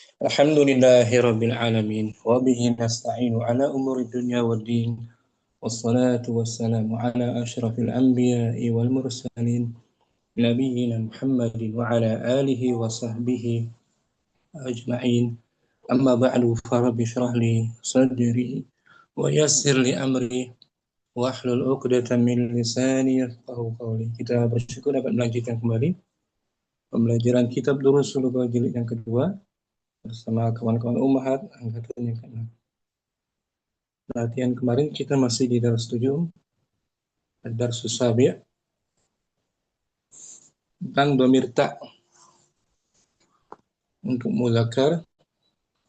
Alhamdulillahi Rabbil Alamin wa bihi nasta'inu ala umuri dunya waddin wassalatu wassalamu ala ashrafil anbiya'i wal mursalin nabiyyina Muhammadin wa ala alihi wa sahbihi ajma'in amma ba'du fa rabbi shrah li sadri wa yassir li amri wahlul 'uqdatam min lisani yafqahu qawli. Kita bersyukur dapat melanjutkan kembali pembelajaran kitab Durusul Lughah jilid yang kedua bersama kawan-kawan Ummahat angkatan yang ke-6. Latihan kemarin kita masih di dars 7, Ad-Darsus Sabi' tentang dhamir ta untuk muzakkar,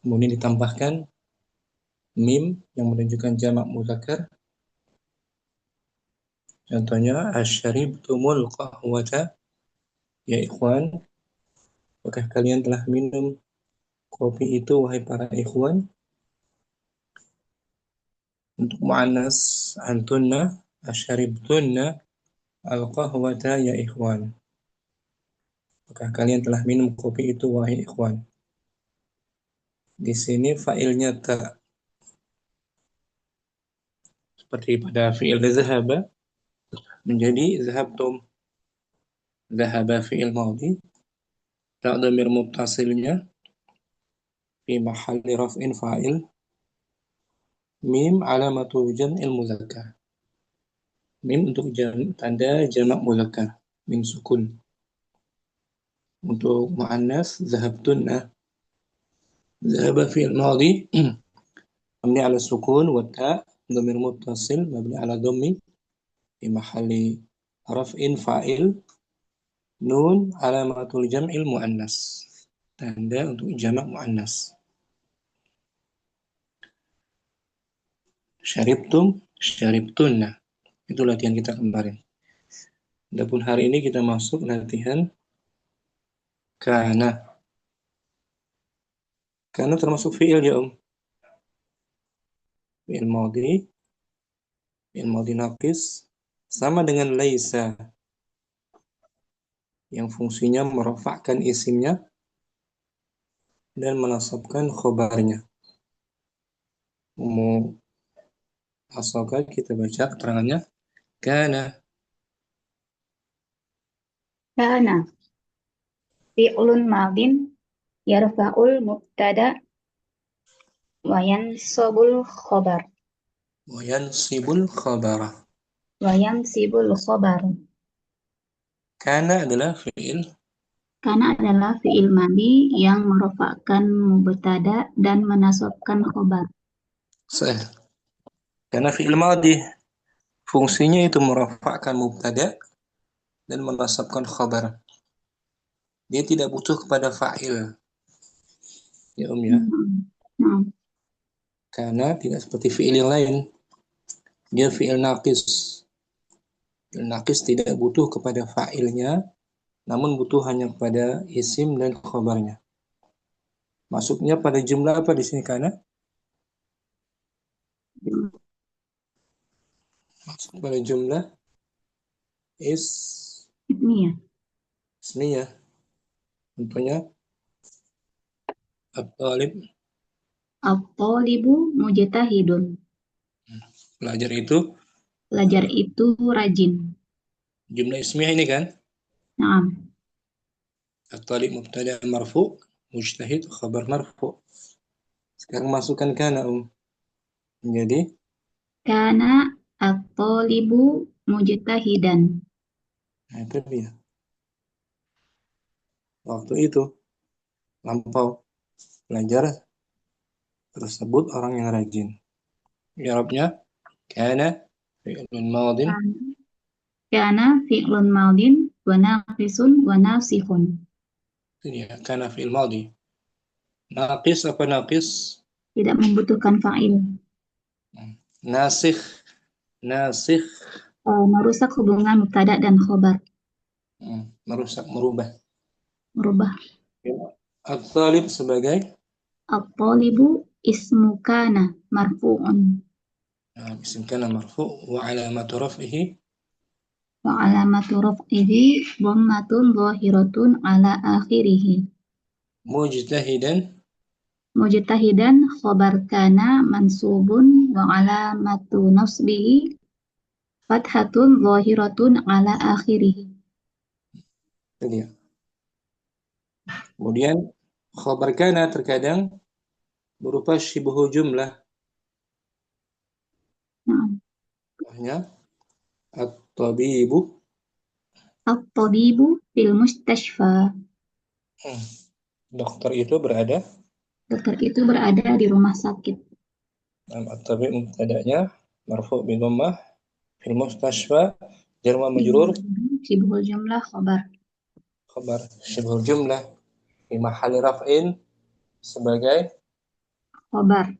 kemudian ditambahkan mim yang menunjukkan jamak muzakkar. Contohnya asyaribtumul qahwata, ya ikhwan, apakah kalian telah minum kopi itu wahai para ikhwan? Untuk muannas antunna asyaribtunna al-qahwata ya ikhwan. Apakah kalian telah minum kopi itu wahai ikhwan? Di sini fa'ilnya ta, seperti pada fi'il zahaba menjadi zahabtum. Zahaba fi'il madhi, ta dhamir muttasilnya fi mahalli raf'in fa'il, mim alamatul jam'il muzakkar. Mim untuk tanda jamak muzakkar, mim sukun. Untuk muannas zahabtunna, zahaba fi'il madhi mabni ala sukun wa ta dhamir muttasil mabni ala dhammi fi mahalli raf'in fa'il, nun alamatul jam'il muannas, tanda untuk jamak muannas. Syaribtum, syaribtunna. Itu latihan kita kemarin. Adapun hari ini kita masuk latihan kana. Kana termasuk fi'il ya Fi'il madhi naqis, sama dengan laisa yang fungsinya merafa'kan isimnya dan menasabkan khobarnya. Asalkan kita baca keterangannya kana. Kana fi'lun madin yarfa'ul mubtada wa yansibul khabar. Wa yansibul khabara. Wa yansibul khabar. Kana adalah fi'il. Kana adalah fi'il madhi yang merafa'kan mubtada dan menasabkan khabar. Sahih. Karena fi'il madhi fungsinya itu merafa'kan mubtada dan menasabkan khabar. Dia tidak butuh kepada fa'il. Ya ya. Karena tidak seperti fi'il yang lain. Dia fi'il naqis. Fi'il naqis tidak butuh kepada fa'ilnya, namun butuh hanya kepada isim dan khabarnya. Masuknya pada jumlah apa di sini kana? Masuk pada jumlah ismiyah. Contohnya at-talib. At-talibu mujtahidun. Pelajar itu rajin. Jumlah ismiyah ini kan? Naam. At-talib mubtada marfu, mujtahid khabar marfu. Sekarang masukkan kana menjadi Kana at-talibu mujtahidan. Nah, itu dia. Waktu itu lampau pelajar tersebut orang yang rajin. I'rabnya kana fi'lun madin. Kana fi'lun madin wa naqisun wa nasikhun. Ini ya, kana fi'il madhi. Naqis apa naqis? Tidak membutuhkan fa'il. Nasikh. Merusak hubungan mubtada dan khobar. Merusak, merubah. At-talib sebagai At-talibu ismu kana marfu'un. isim kana marfu' wa alamatu raf'ihi Wa alamatu raf'ihi dhammatun zahiratun ala akhirih. mujtahidan mujtahidan khobar kana mansubun wa alamatu nasbihi fathatun zahiratun ala akhirih. Itu dia. Kemudian khabar kana terkadang berupa syibhu jumlah. Nah, Contohnya at-tabibu. at-tabibu fil mustashfa. Dokter itu berada. Dokter itu berada di rumah sakit. At-tabib mubtada'nya marfu' bi dhammah, fil mustashfa jar wa majrur Syibhul jumlah khobar. khabar syibhul jumlah di mahalli raf'in sebagai Khobar.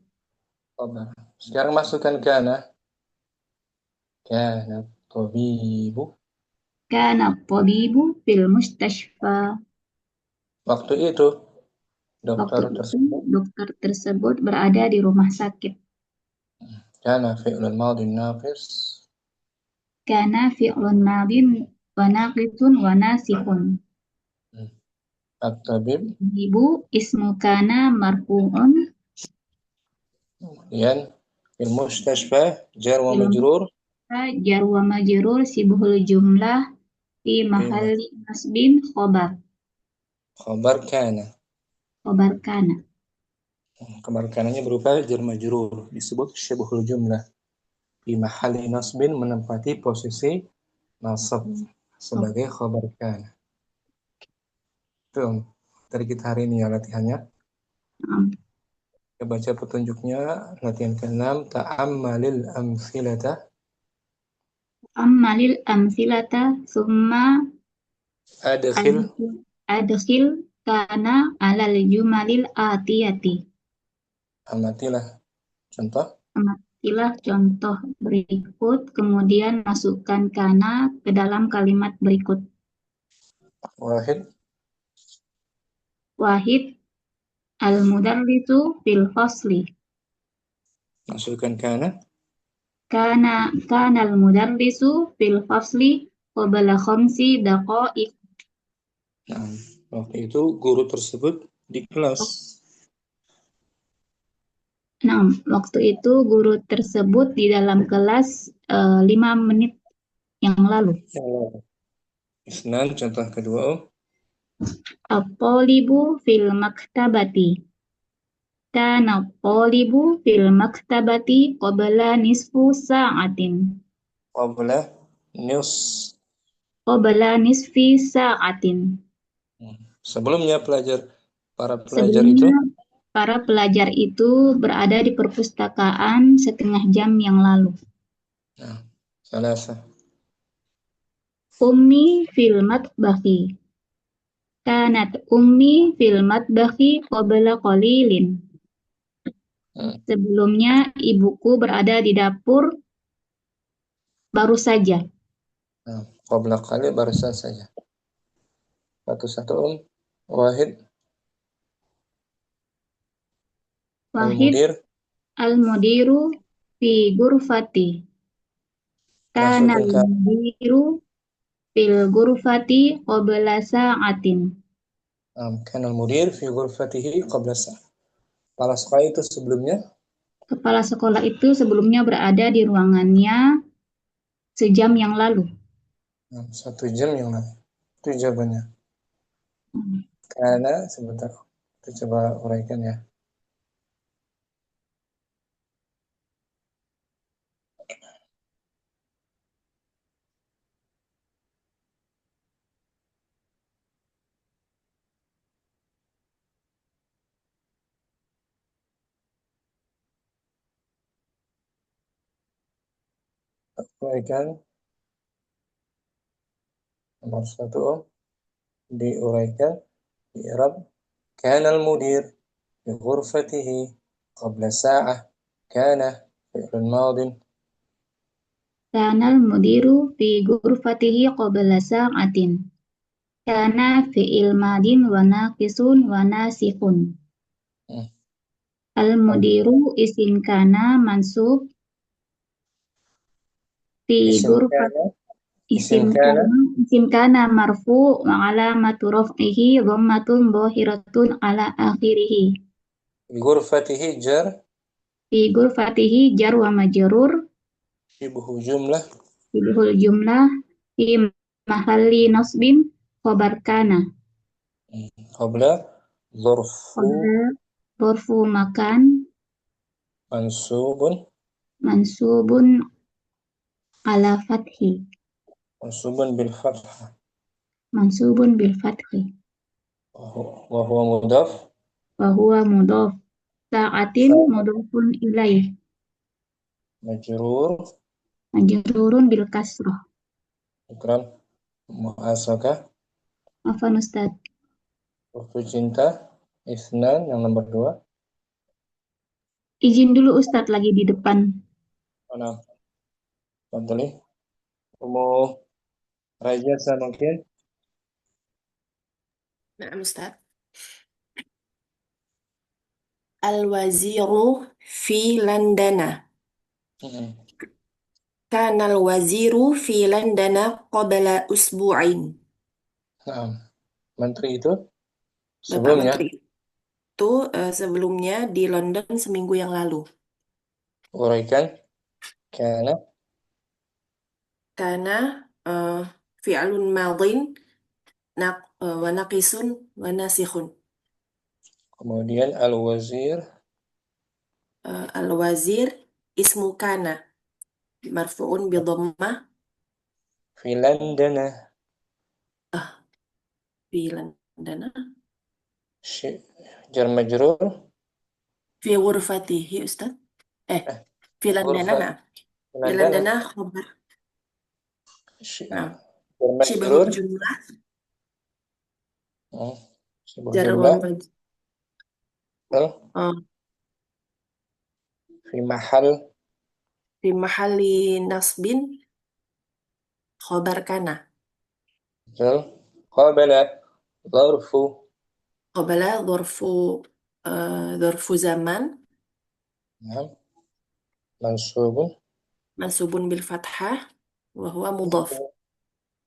khabar. Sekarang masukkan kana tabibu. Kana at-tabibu fil mustashfa. Waktu itu Waktu dokter itu tersebut. dokter tersebut berada di rumah sakit. Kana fi'lun madin naqis. Kana fi'lun madin wa naqisun wa nasihun. At-tabib. Ibu ismu kana marfu'un. Kemudian fil mustashfa jar wa Fil majrur jar wa majrur sibhul jumlah fi mahalli nasbin khobar. khabar kana. Khobar kana. Khabar kananya berupa jar majrur disebut syibhul jumlah di mahalli nasbin menempati posisi nasab sebagai khabar kana. Itu dari kita hari ini ya latihannya. Kita baca petunjuknya latihan ke-6 ta'ammalil amthilata. Ammalil amsilata summa Adkhil. adkhil kana alal jumalil atiyati. Amatilah contoh. Amatilah contoh berikut, kemudian masukkan kana ke dalam kalimat berikut. Wahid. Wahid al-mudarrisu fil fasli. Masukkan kana. Kana al-mudarrisu fil fasli qabla khamsi daqa'iq. Nah, waktu itu guru tersebut di kelas. Nah, waktu itu guru tersebut di dalam kelas 5 menit yang lalu. Isnan contoh kedua. At-talibu fil maktabati. Kana at-talibu fil maktabati qabla nisfu sa'atin. Qabla nus. Qabla nisfi sa'atin. Sebelumnya para pelajar itu. Sebelumnya para pelajar itu berada di perpustakaan setengah jam yang lalu. Nah, salasa. Ummi fil matbakhi. Kanat ummi fil matbakhi qabla qalilin. Sebelumnya ibuku berada di dapur baru saja. Nah, qabla qalil baru saja. Satu-satu Wahid. Wahid al-mudiru fi gurfati. Kana al-mudiru fil gurfati qabla sa'atin. Kana al-mudir fi ghurfatihi qabla sa'ah. Kepala sekolah itu sebelumnya. Kepala sekolah itu sebelumnya berada di ruangannya sejam yang lalu. 1 jam yang lalu. Itu jawabannya. Karena sebentar. Kita coba uraikan ya. Uraikan. Nomor 1 diuraikan. Di i'rab. Kana al-mudir fi ghurfatihi qabla sa'ah. Kana fi'lun madin. Kana al-mudiru fi ghurfatihi qabla sa'atin. Kana fi'il madin wa naqisun wa nasikhun. Al-mudiru isim kana mansub fi ghurfatihi. Isim kana marfu wa alamatu raf'ihi dhammatun dhahiratun ala akhirih. غرفته جر Fi ghurfatihi jar wa majrur. شبه جملة Bihul jumlah fi mahalli nasbin khobar kana. قبل ظرف Qabla dhorfu makan منصوب mansubun ala fathi. منصوب بالفتحة Mansubun bil fathi. وهو مضاف Wa huwa mudhaf. Sa'atin ساعة mudhafun ilaih. مجرور Majrurun bil kasrah. شكرا محاسكة Afan Ustaz. waktu cinta Isnan yang nomor 2 Izin dulu Ustadz lagi di depan. mana Fadli mau Raja mungkin Nah, Ustaz. Al-waziru fi Landana. Hmm. Kana al-waziru fi Landana qabla usbu'in. Nah, menteri itu Bapak sebelumnya Menteri itu sebelumnya di London seminggu yang lalu. uraikan karena Karena fi'lun madin wa naqisun wa nasikhun. kemudian al-wazir Al-wazir ismu kana marfu'un bi dhammah filandana fi Landana jar majrur fi ghurfatihi Ustaz. eh Fi Landana ghurfat nah. Fi filandana Landana khabar. Nah, jar syibahul majrur jumlah sebuah jar wa jumlah majrur. eh, fi mahal Fi mahalli nasbin khobar kana qabala zarfu qabala dhorfu zaman nah, mansubun mansubun bil fathah wa huwa mudhaf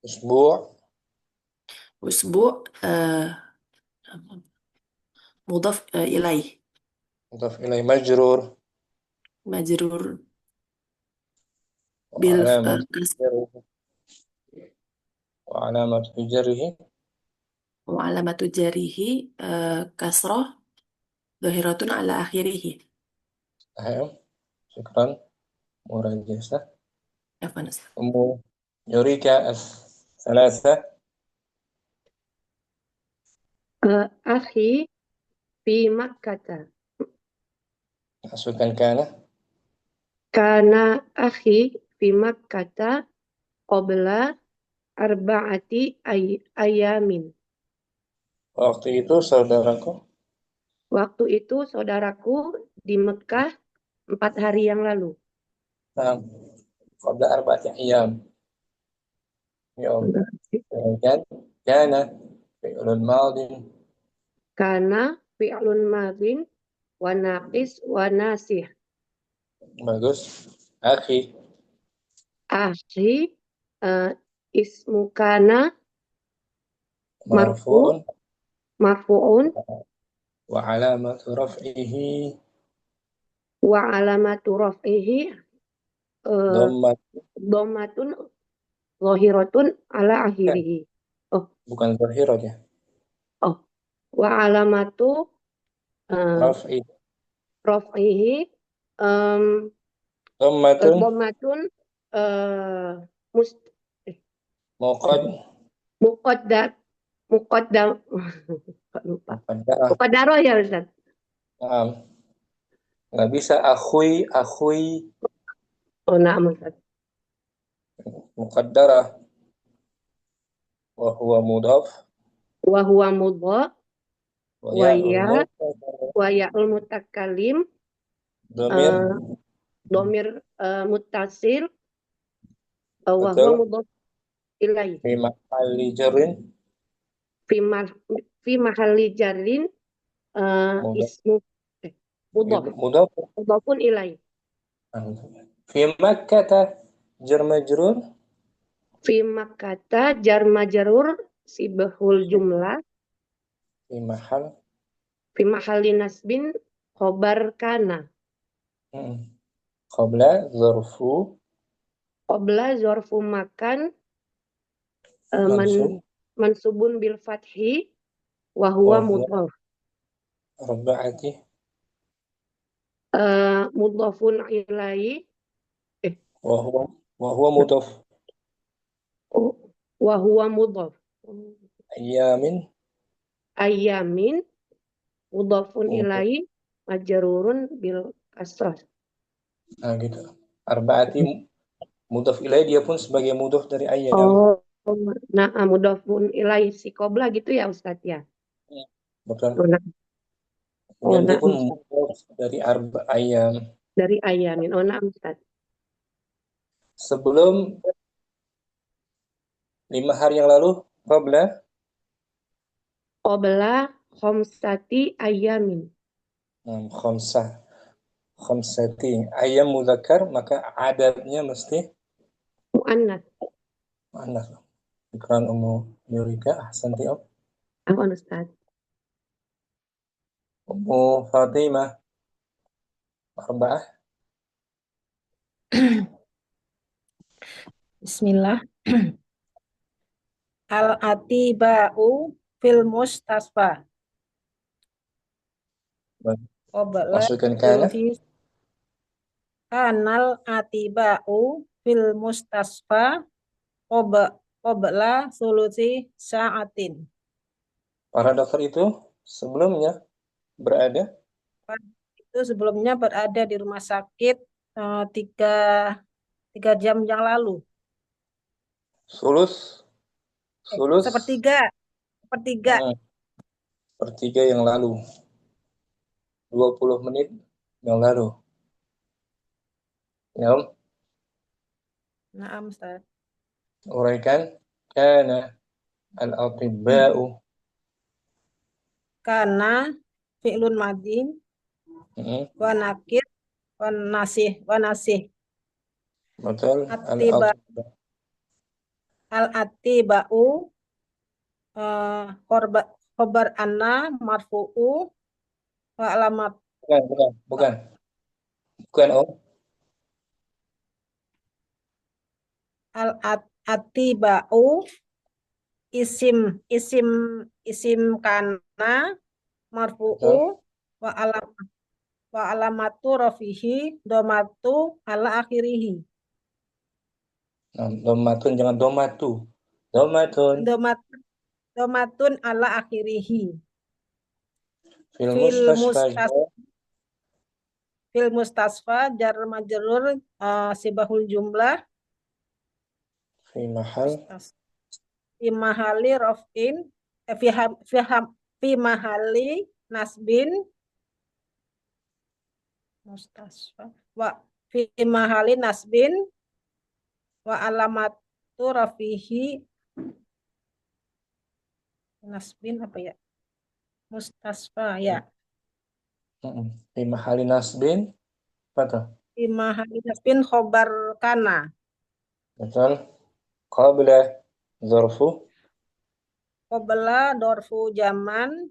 usbu' usbu' mudhaf ilaih mudhaf ilai majrur majrur wa bil alamat jarrihi wa alamat jarrihi wa alamatu jarihi kasrah dhahiratun ala akhirih. aham syukran murajasa Afwan, Ustaz. ummu yurika as-salasa Akhi fi Makkah. masukkan kana Kana akhi fi Makkah qabla arba'ati ayamin. waktu itu saudaraku Waktu itu saudaraku di Mekah 4 hari yang lalu. nah qabla arba'ati ayyam yom kemudian kana fi'lun madin Kana fi'lun madin wa naqis wa nasih. bagus akhi Akhi ismu kana marfu'un marfu'un wa alamatu raf'ihi wa alamatu raf'ihi dhammat dhammatun zahiratun ala akhirih. Oh, bukan zahirat ya oh. Wa alamatu raf'i raf'ihi dhammatun dhammatun mus muqad muqaddar muqaddam lupa. muqaddarah Muqaddarah ya Ustaz. nah, nggak bisa akhui Oh, na'am Ustaz. muqaddarah wa huwa mudhaf Wa huwa mudhaf wa wa ya'ul ya mutakallim wa ya'ul mutakallim dhamir dhamir muttasil wa huwa betul mudhaf ilaih fi mahalli jarrin fi fi mahalli jarrin mudhaf ismu mudhaf mudhaf mudhafun ilaih fi makkah jar majrur fi makkata jar majrur sibahul jumlah fi mahal fi mahalli nasbin khobar kana. Qabla zarfu Qabla zorfu makan mansub mansubun bil fathi wa wa huwa huwa mudhaf. arba'ati Mudhafun ilaihi wa huwa mudhaf wa huwa mudhaf. ayyamin Ayamin mudhafun mudhaf. ilaihi majrurun bil kasrah. Nah, gitu. Arba'ati mudhaf ilaih dia pun sebagai mudhaf dari ayyam. Oh, nah mudhafun ilaihi si qabla gitu ya Ustadz ya. Betul. Oh, nah, Kemudian dia nah, pun mudhaf dari ayyam. dari ayamin. Oh, nah Ustadz. Sebelum 5 hari yang lalu, qabla Qabla khamsati ayamin. khamsati ayyam mudzakkar, maka adadnya mesti Mu'annas. muannas. Ikran Ummu Yurika, ahsanti Om. Apa Ustadz? Ummu Fatimah, arba'ah. Bismillah. Al-atiba'u fil mustasfa. Qabla Masukkan kana. sulusi kanal atiba'u fil mustasfa qabla sulusi sa'atin. Para dokter itu sebelumnya berada Itu sebelumnya berada di rumah sakit tiga jam yang lalu. sulus Sepertiga. sepertiga yang lalu, 20 menit yang lalu. Ya, Om. Nah, Ustaz. Uraikan kana al-atibba'u. Karena fi'lun madin wa nakir wa nasih. Betul. Al-atiba'u khobar anna marfu'u wa alamat. Bukan Om. Al-atiba'u isim kana marfu'u wa alamatu rafihi domatu ala akhirihi. Nah, domatun, jangan domatu. Domatun. Domatun ala akhirihi. Fil mustasfa jar majrur sibahul jumlah fi mahali raf'in fi mahali nasbin mustasfa wa fi mahali nasbin wa alamatu rafihi nasbin apa ya? Mustasfa ya. Fi mahali nasbin apa tuh? Fi mahali nasbin khobar kana. Betul. Qabla zarfu Qabla dorfu zaman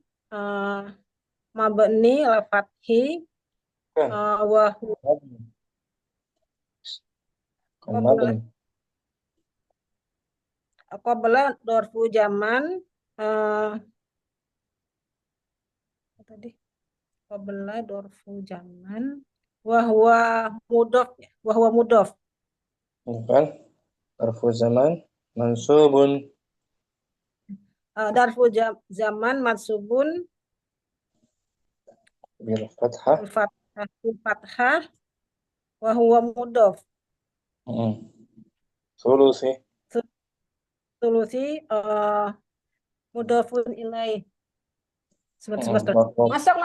mabni la fathi wa qabla dorfu zaman tadi qabla dorfu zaman wa huwa mudhaf. Bukan. Dorfu zaman mansubun. Dorfu zaman mansubun bil fathah wa huwa mudhaf. Sulusi Mudhafun ilaih. Sebentar. Masuk.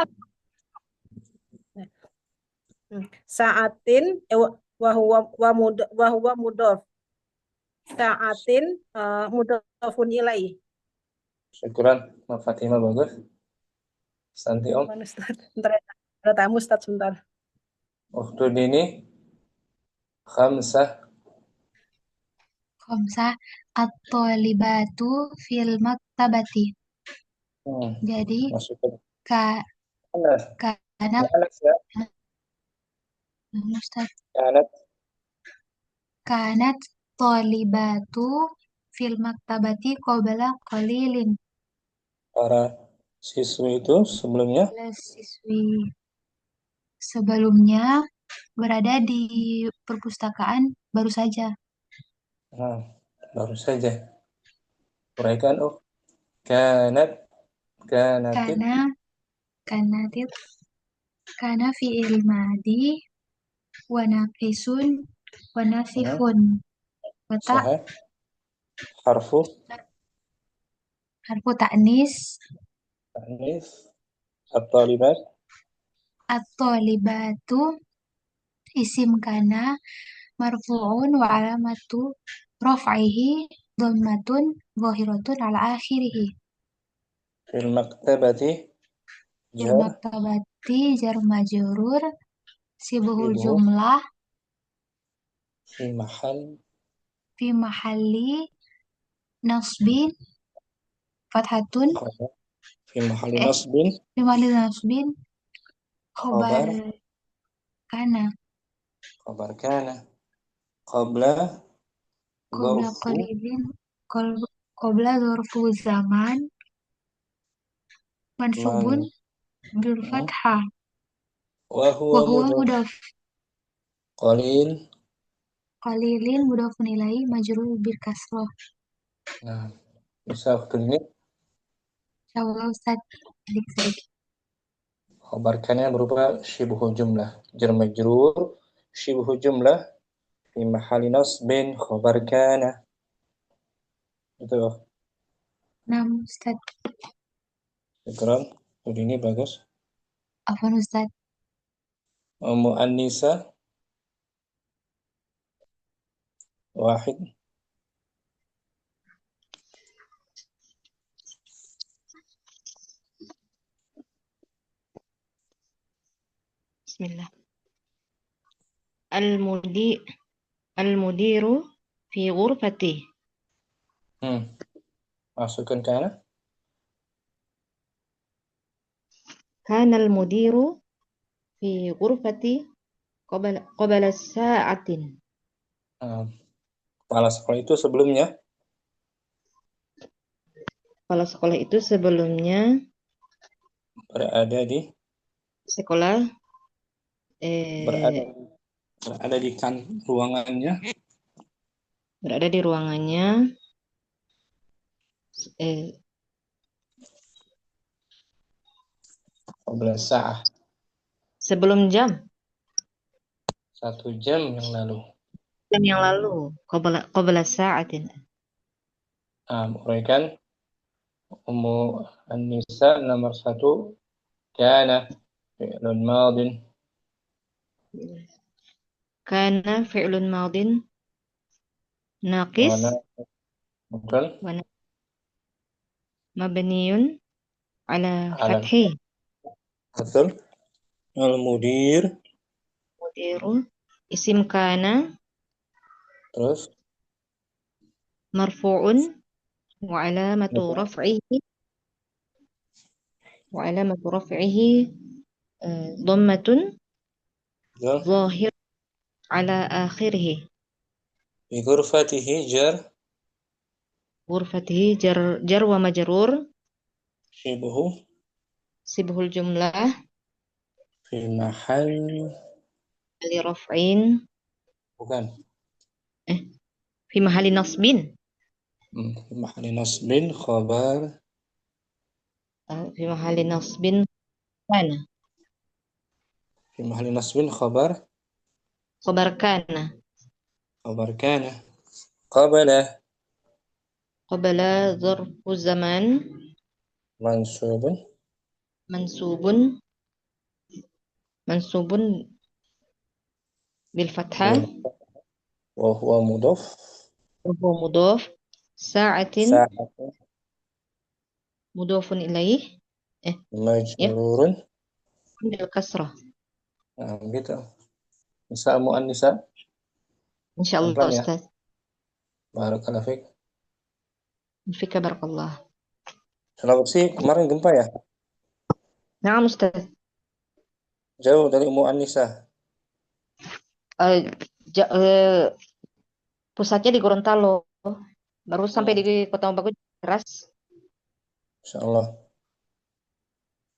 Sa'atin wa huwa mudhaf. Sa'atin mudhafun ilaih. Syukuran, Mbak Fatimah, bagus. Santi Om. Sebentar, ada tamu Ustaz sebentar. Waktu ini khamsah at-thalibatu fil maktabati. Jadi masukkan kanat كانت يا Ustaz, كانت kanat tolibatu fil maktabati qabla qalilin. para siswi itu sebelumnya Siswi sebelumnya berada di perpustakaan baru saja. nah, baru saja uraikan kanat kanatit Karena kanatit karena fi'il madi wa naqisun wa nasihun wa ta' sahih harfu harfu ta'nis ta'nis at-talibat at-talibatu isim kana marfu'un wa alamatu raf'ihi dhammatun zahiratun ala akhirih. fil maktabati Fil jar maktabati jar majrur sibhul ibu jumlah fi mahal fi mahalli nasbin fathatun khabar fi mahali eh nasbin fi mahalli nasbin khobar khabar kana khabar kana qabla qabla dzarfu qalilin qabla dzarfu zaman mansubun man bil fathah wa huwa wa huwa mudaf mudaf qalil qalilin mudafun ilaihi majrur bil kasrah. nah bisa waktu ini Insyaallah Ustaz sedikit. khabar kana berupa syibhul jumlah jar majrur syibhul jumlah fi mahali nasbin khabar kana itu Nah, Ustaz, syukran jadi ini bagus afwan Ustaz. muannisa wahid Bismillah. Al-mudiru fi ghurfati. masukkan kana Kana al-mudiru fi ghurfati qabla sa'atin. kepala sekolah itu sebelumnya Kepala sekolah itu sebelumnya berada di sekolah berada berada di ruangannya berada di ruangannya qabla sa'ah sebelum jam 1 jam yang lalu yang lalu qabla sa'atin. uraikan Ummu An-Nisa nomor 1 kana fi'lun madin Kana fi'lun madin naqis wana betul wa mabniyun ala alam fathi. betul al-mudir Mudiru isim kana terus marfu'un wa alamatu raf'ihi dhammatun betul zahir ala akhirih. fi ghurfatihi jar Ghurfatihi jar wa majrur shibhu sibhul jumlah fi mahal li raf'in bukan fi mahali nasbin fi mahali nasbin khabar fi mahali nasbin kana fi mahali nasbin khabar kana qabla qabla zarfu zaman mansubun mansubun bil fathah wa huwa mudaf wa huwa mudhaf sa'atin sa'atun mudhafun ilaih majrurun bil kasrah. nah gitu bisa muannisa Insyaallah pelan ya Ustaz. barakallahu fiik Fika barakallah. Sulawesi kemarin gempa ya Naam Ustaz. Jauh dari Ummu Anisa. Eh, pusatnya di Gorontalo. Baru sampai di Kota Bagus keras. Insya Allah.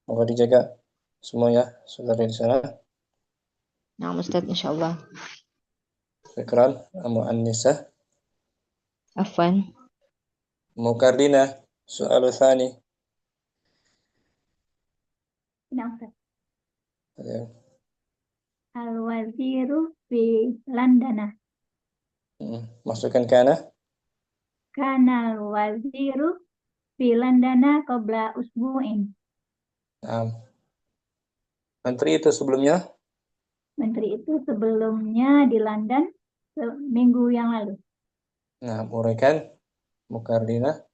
Moga dijaga semua ya, saudara di sana. Nah, Ustaz, insya Allah. Syukran, Ummu Anisa. Afwan. Mukardina, soal tsani. Nah, Ustaz. Ya. Al-waziru fi Landana. Masukkan kana. Kana al-waziru fi Landana qabla usbu'in. Nah, menteri itu sebelumnya. Menteri itu sebelumnya di London minggu yang lalu. Nah, uraikan Mukardina.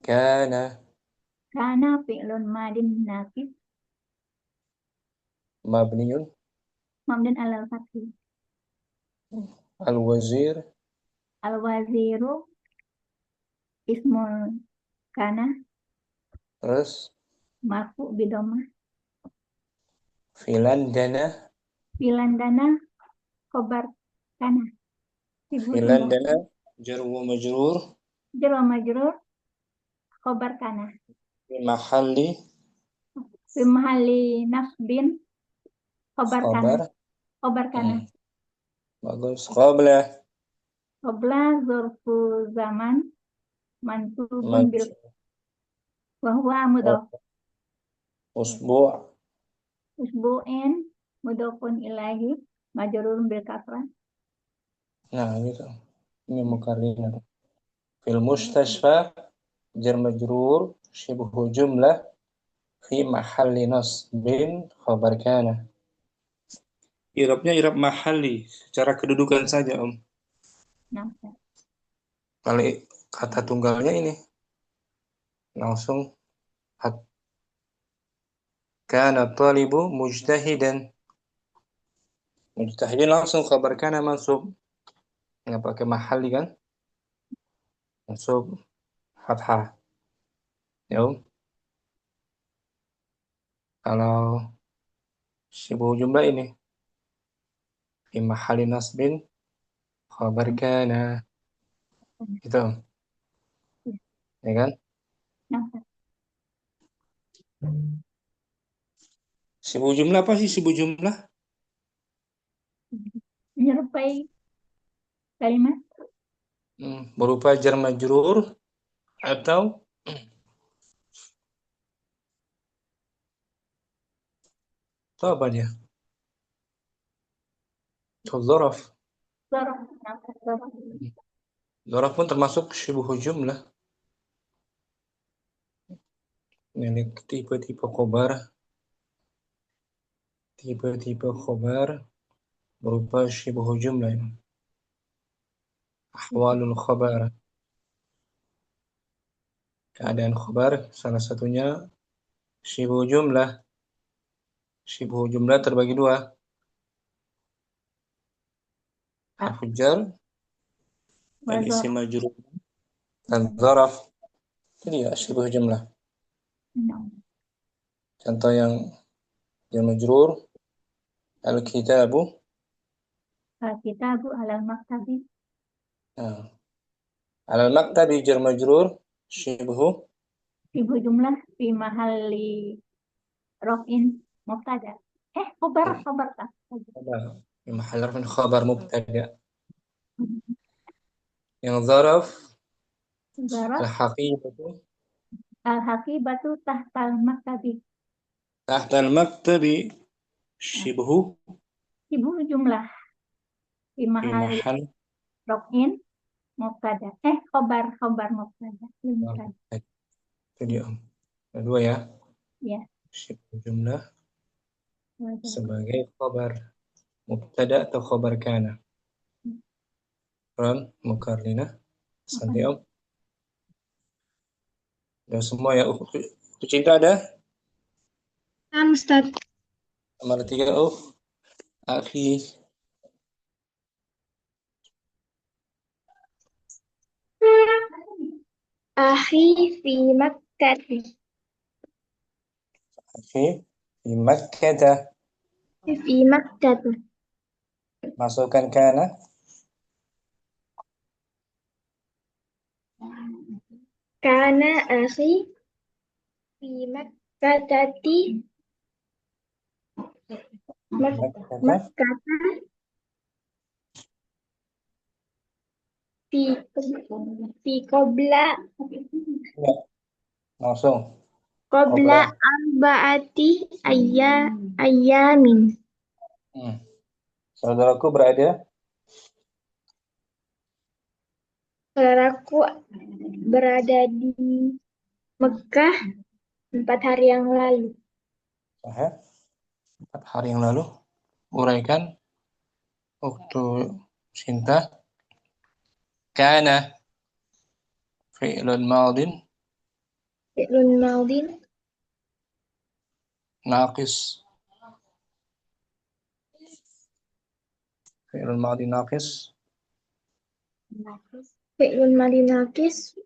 Kana Kana fi'lun madin naqis mabniun mabdun alal fathi. al-wazir Al-waziru ismul kana terus marfu bidomah. filandana Filandana khobar kana. filandana jar wa majrur Jar wa majrur khobar kana. fi mahalli Fi mahalli nasbin khobar kana. khabar. Khobar kana. Bagus. Qabla Qabla zorfu zaman mansubun bil wa huwa mudhaf. usbu' Usbu'in mudhafun ilaihi majrurun bil kasrah. nah gitu ini Mukardina. Fil mustashfa jar majrur shibhu jumlah fi mahalli nasbin khabar kana. Irabnya irab mahalli secara kedudukan saja Om. Nah, Kalau kata tunggalnya ini langsung kana talibu mujtahidan. Mujtahidin langsung khabar kana mansub. Nggak pakai mahalli kan? Mansub fathah. Ya Om. Kalau sibuk jumlah ini fi mahalli nasbin khabar kana. Gitu. Ya kan? nah, Sibuk jumlah apa sih sibuk jumlah? menyerupai kalimat Berupa jar majrur atau apa dia? Atau dzaraf. dzaraf. Nah, dzaraf. Dzaraf pun termasuk sibuk jumlah. Ini tipe-tipe khobar. Tipe-tipe khobar berupa sibuk jumlah. Ahwalul khabar. Keadaan khabar salah satunya sibuk jumlah. Sibuk jumlah terbagi dua. Harfu jar dan isim majrur dan dzaraf. Itu dia sibuk jumlah. Contoh yang jar majrur al-kitabu. Al-kitabu alal maktabi. Nah, alal maktabi jar majrur shibhu Ibu jumlah fi mahalli rofin mubtada. Khobar tak. في محل رفع خبر مبتدأ. Yang zaraf Zaraf al-haqibatu al-haqibatu tahtal maktabi. tahta al-maktabi shibhu Ibu jumlah fi fi mahalli mahal rofin mubtada. Khobar mubtada. itu dia Om. Kedua ya. Ya. Shibhu jumlah sebagai khabar mubtada atau khabar kana. Ran Mukardina. Santai Om. Dan semua ya. Cinta ada? Ustaz. Nomor 3 akhi. Akhi fi Makkah. Akhi fi Makkah. في مكة. Masukkan kana. كان أخي في مكة Kata مكة في قبل enggak. Langsung. قبل Qabla. 4 أيام. Saudaraku berada Saudaraku berada di Mekah 4 hari yang lalu. ya, 4 hari yang lalu. Uraikan waktu Sinta. Kana fi'lun madin Fi'lun madin naqis. Fi'lun madin naqis. Fi'lun madin naqis.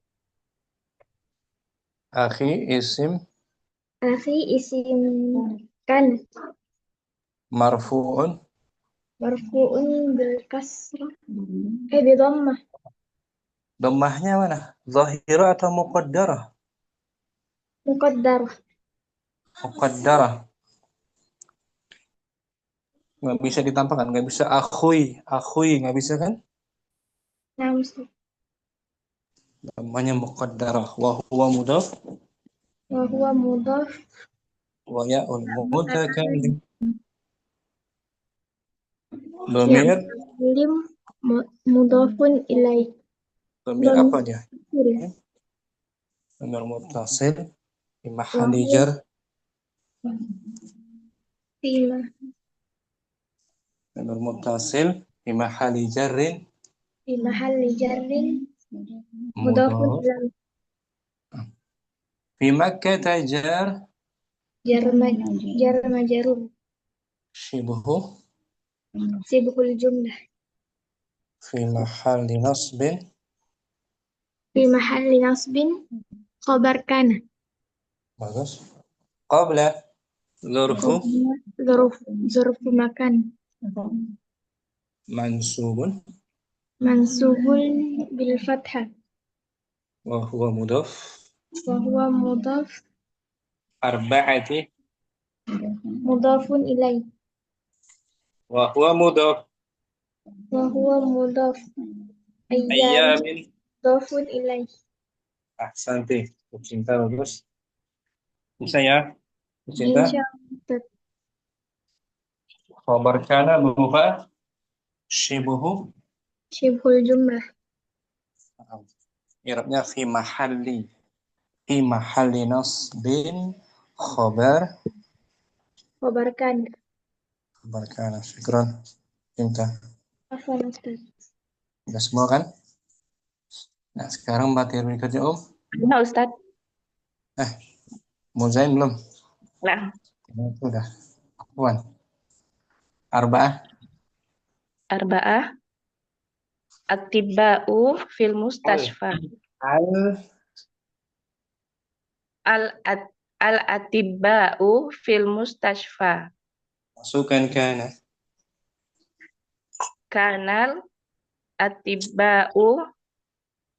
Akhi isim Akhi isim kan marfu'un marfu'un bil kasrah bi dhammah. dhammahnya mana? Zahirah atau muqaddarah? Muqaddarah. Muqaddarah. Nggak bisa ditampakkan, nggak bisa akhui nggak bisa kan? Nah, Ustaz. Namanya muqaddarah. Wa huwa mudhaf Wa huwa mudhaf wa ya'ul mutakallim. ya Dhamir, mutakallim mudhafun ilaih. dhamir apa dia? Dhamir Dhamir muttasil fi wa mahalli huwa jar fima dhamir muttasil fi mahalli jarrin fi mahalli jarrin mudhafun mudhaf. ilaih. Fi Makkah jar Jar majrur shibhu sibhul jumlah fi mahalli nasbin fi mahalli nasbin khabar kana. bagus. Qabla dzurfu Zarfu makan mansubun mansubun bil fathah wa huwa mudhaf wa huwa mudhaf arba'ati mudhafun ilaih. wa huwa mudhaf Wa huwa mudhaf ayyam ayyamin. mudhafun ilaih. Ahsanti. Cinta bagus. Bisa ya? Cinta. Insyaallah. Khabar kana berupa shibhu. Syibhul jumlah I'rabnya fi mahalli nasbin khabar khabar kana. khabar kana. Syukran. Cinta. Afwan Ustaz. Udah semua kan? Nah, sekarang materi berikutnya Nah, Ustadz. Muzain belum? Nah, Itu udah. Puan. Arba'ah. At-tibba'u fil mustashfa. Al-atibba'u fil mustashfa. Masukkan kana. Kanal atibba'u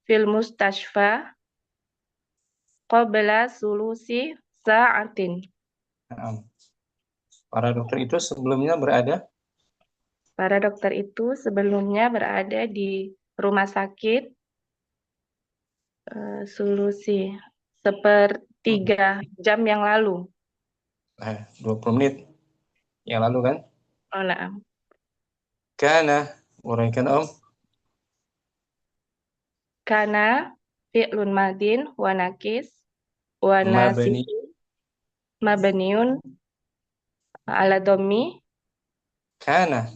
fil mustashfa qabla sulusi sa'atin. Nah, para dokter itu sebelumnya berada Para dokter itu sebelumnya berada di rumah sakit solusi sepertiga jam yang lalu. 20 menit yang lalu kan? Oh, nah. Kana, uraikan Kana fi'lun madin wa nakis wa Mabni. nasibun mabniun ala dhammi. Kana.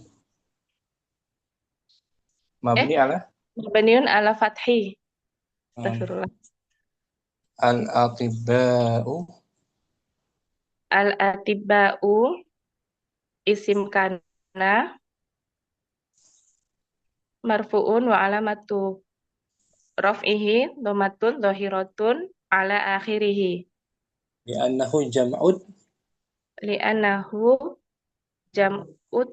Mabni ala Mabniun ala fathi. Astagfirullah. al-atibba'u Al-atibba'u isim kana marfu'un wa alamatu raf'ihi dhammatun dhahiratun ala akhirih li'annahu jam'ud li'annahu jam'ut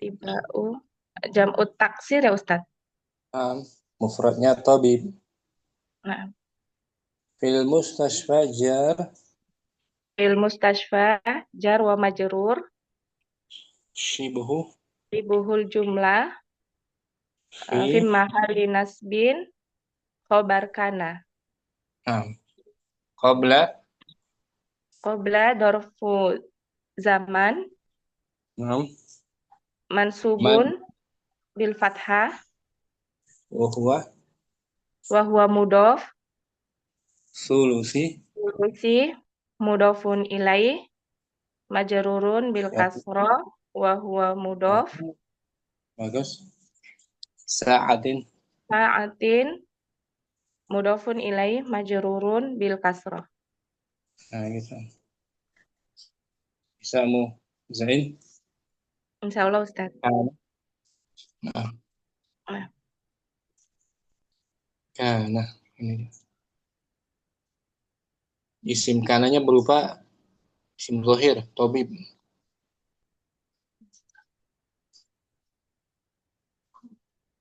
tiba'u jam'ut taksir ya Ustaz. Mufradnya tabib. Nah, Fil mustashfa jar fil mustashfa jar wa majrur shibhu ribuhul jumlah fi fi mahalli nasbin khobar kana. qabla Qabla dorfu zaman nam mansubun bil fathah wa huwa wa huwa mudhof sulusi sulusi mudhofun ilaih majrurun bil kasroh wa huwa mudhof bagus sa'atin sa'atin mudhofun ilaih majrurun bil kasroh. gitu. Bisa mu Zain? Insyaallah Ustaz. Nah. Nah. Kana ini. Isim kananya berupa isim zahir, tabib.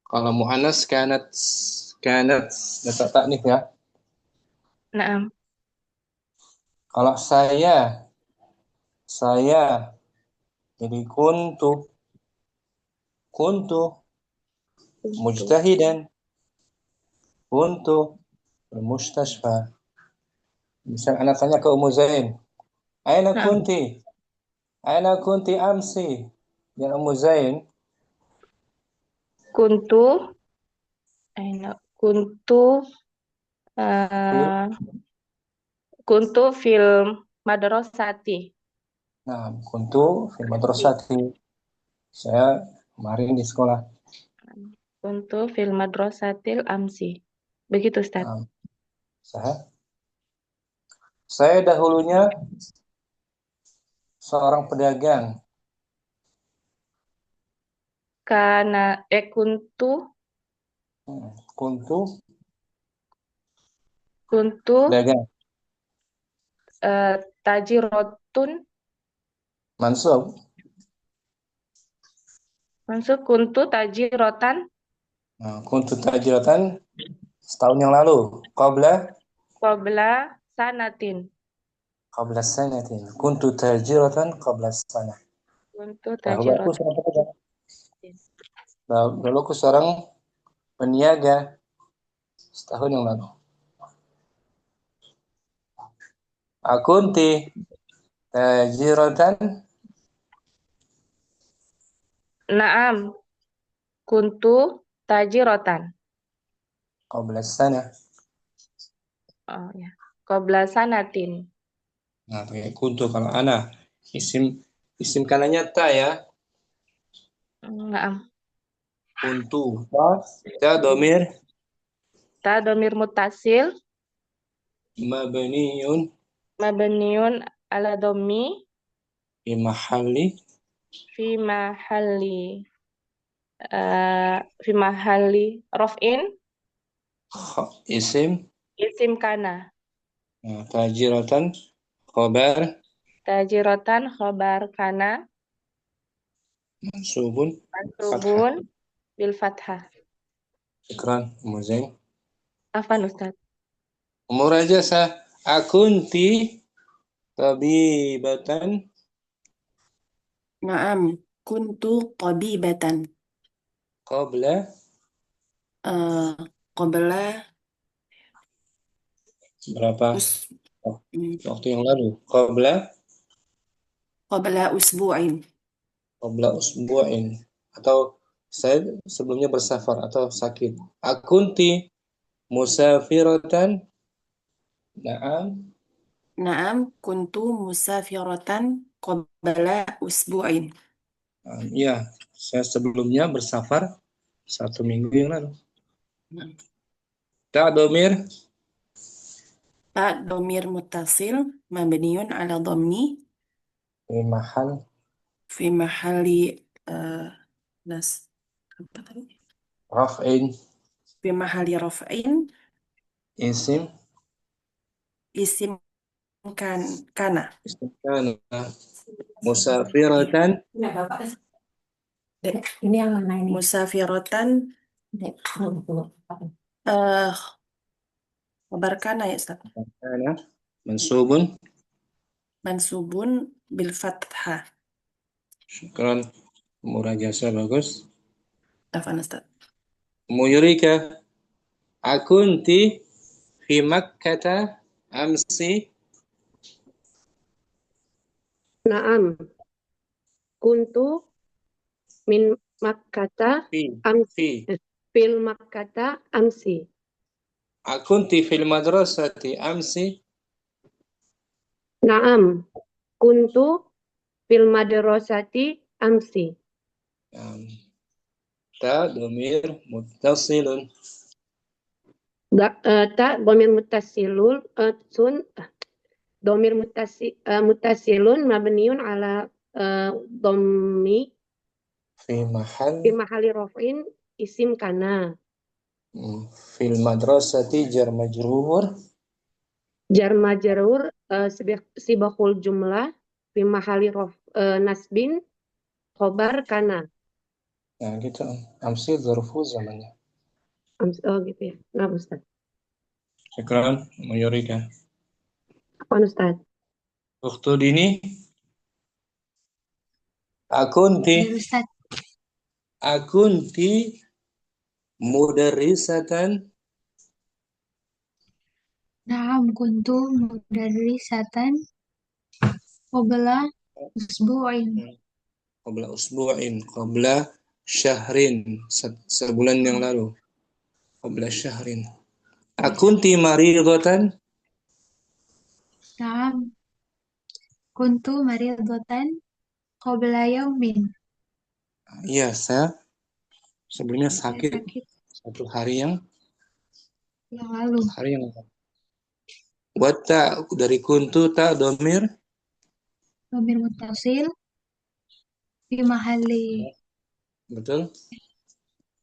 Kalau muannas kanat letak taknif ya. Naam. Kalau saya jadi kuntu mujtahidan kuntu bermustashfa. Misal anak tanya ke Ummu Zain, aina kunti amsi ya Ummu Zain? Kuntu kuntu fil madrasati. Nah, kuntu fil madrasati. Saya kemarin di sekolah. Kuntu fil madrasatil amsi. Begitu Ustaz. Saya dahulunya seorang pedagang. Kuntu pedagang. Tajirotun Mansub kuntu tajirotan. Kuntu tajiratan setahun yang lalu. Qabla sanatin. Qabla sanatin. Kuntu tajiratan qabla sanah. Kuntu Dahulu tajirotan. aku seorang peniaga setahun yang lalu. Akunti tajiratan. Naam. Kuntu tajirotan. Qabla sanah. Oh ya. Qabla sanatin. Nah, pakai kuntu kalau ana isim kanannya ta ya. Naam. Kuntu ta domir Muttasil mabniun ala dhammi fi mahalli raf'in isim kana. Tajiratan khobar kana mansubun bil fathah. Ikran Muzain. Afan Ustaz. Murajasa akunti tabibatan. Naam, kuntu tabibatan. Qabla berapa waktu yang lalu? Qabla usbu'in. Atau saya sebelumnya bersafar atau sakit. Akunti musafiratan. Naam, kuntu musafiratan qabla usbu'in. Iya, saya sebelumnya bersafar 1 minggu yang lalu. Ta domir muttasil mabniun ala dhammi fi mahalli raf'in fi mahalli raf'in isim kana. Musafiratan. Dek, ini yang mana ini? Musafiratan. Eh, khabar kana ya Ustaz. Kana. Mansubun. Mansubun bil fathah. Syukran. Murajasa bagus. Afan Ustaz. Muyurika. Akunti fi Makkata amsi. Naam. Kuntu min Makkata Fi. amsi. Fil Makkata amsi. Akunti fil madrasati amsi. Naam. Kuntu fil madrasati amsi. Ta domir muttasilun. Ta domir muttasilun domir muttasilun mabniun ala dhammi Fi mahal. fi mahali raf'in isim kana. Fil madrasati jar majrur. Jar majrur sibahul jumlah fi mahali nasbin khobar kana. Nah gitu. Amsi zarfu zamannya. Oh gitu ya. Nah, Ustaz. Syukran. Muyurika. Apa Ustaz? Ukhtu dini. Akunti Ustaz. mudarrisatan. Na'am kuntu mudarrisatan qabla usbu'in. Qabla usbu'in. Qabla syahrin. Sebulan yang lalu. Qabla syahrin. Akunti maridatan. Na'am kuntu maridatan qabla yaumin. Iya, saya sebelumnya sakit. Sakit Satu hari yang yang lalu. Wata dari kuntu ta domir. Dhamir muttasil fi mahalli Betul.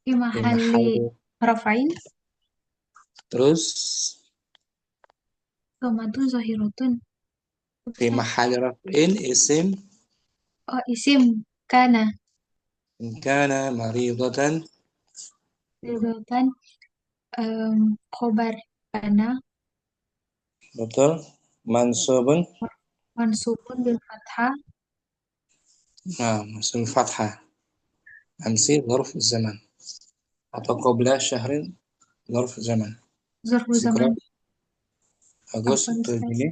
fi mahalli raf'in Terus dhamatun zahiratun. fi mahal raf'in isim. Oh isim kana In kana maridatan. maridatan khobar kana Betul. Mansubun. mansubun bil fathah. Nah, masul fathah. Amsi zarf zaman. Atau qabla syahrin zarf zaman. Zarfu Syukran. zaman. Bagus. Apa, Itu Ustaz? ini.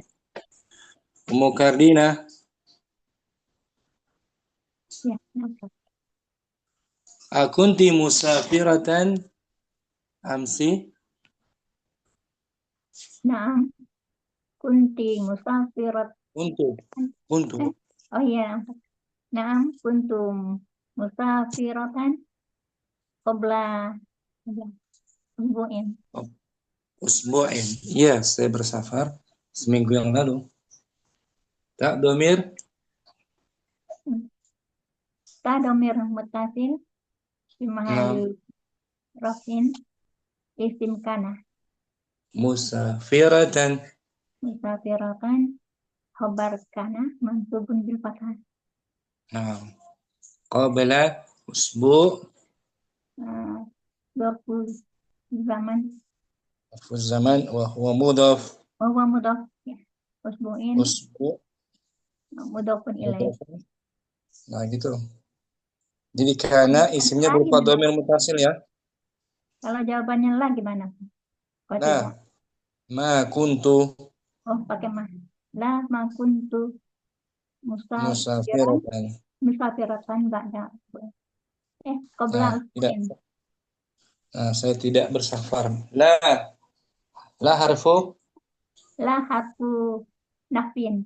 Ummu Kardina. Ya. Akunti musafiratan amsi. Naam. Kunti musafirat. Kuntu. Oh ya. Naam. Kuntum musafiratan qabla usbu'in. Usbu'in. Iya, saya bersafar seminggu yang lalu. Tak domir. Ta domir muttasil fi mahalli raf'in isim kana. Musafiratan. Musafiratan khabar kana mansubun bil fathah. Nah, qabla usbu'. Zarfu zaman Zarfu zaman wa huwa mudhaf. wa huwa mudhaf ya. Usbu'in Usbu'. mudhafun ilaih. Nah, gitu. Jadi kana isimnya berupa domir mutasil ya. Kalau jawabannya lah gimana? Kok tidak? Nah, ma kuntu Oh, pakai ma. La ma kuntu musafiratan. musafiratan ba'da. Qabla Nah, tidak. usbu'in. Nah, saya tidak bersafar. La harfu. La harfu nafin.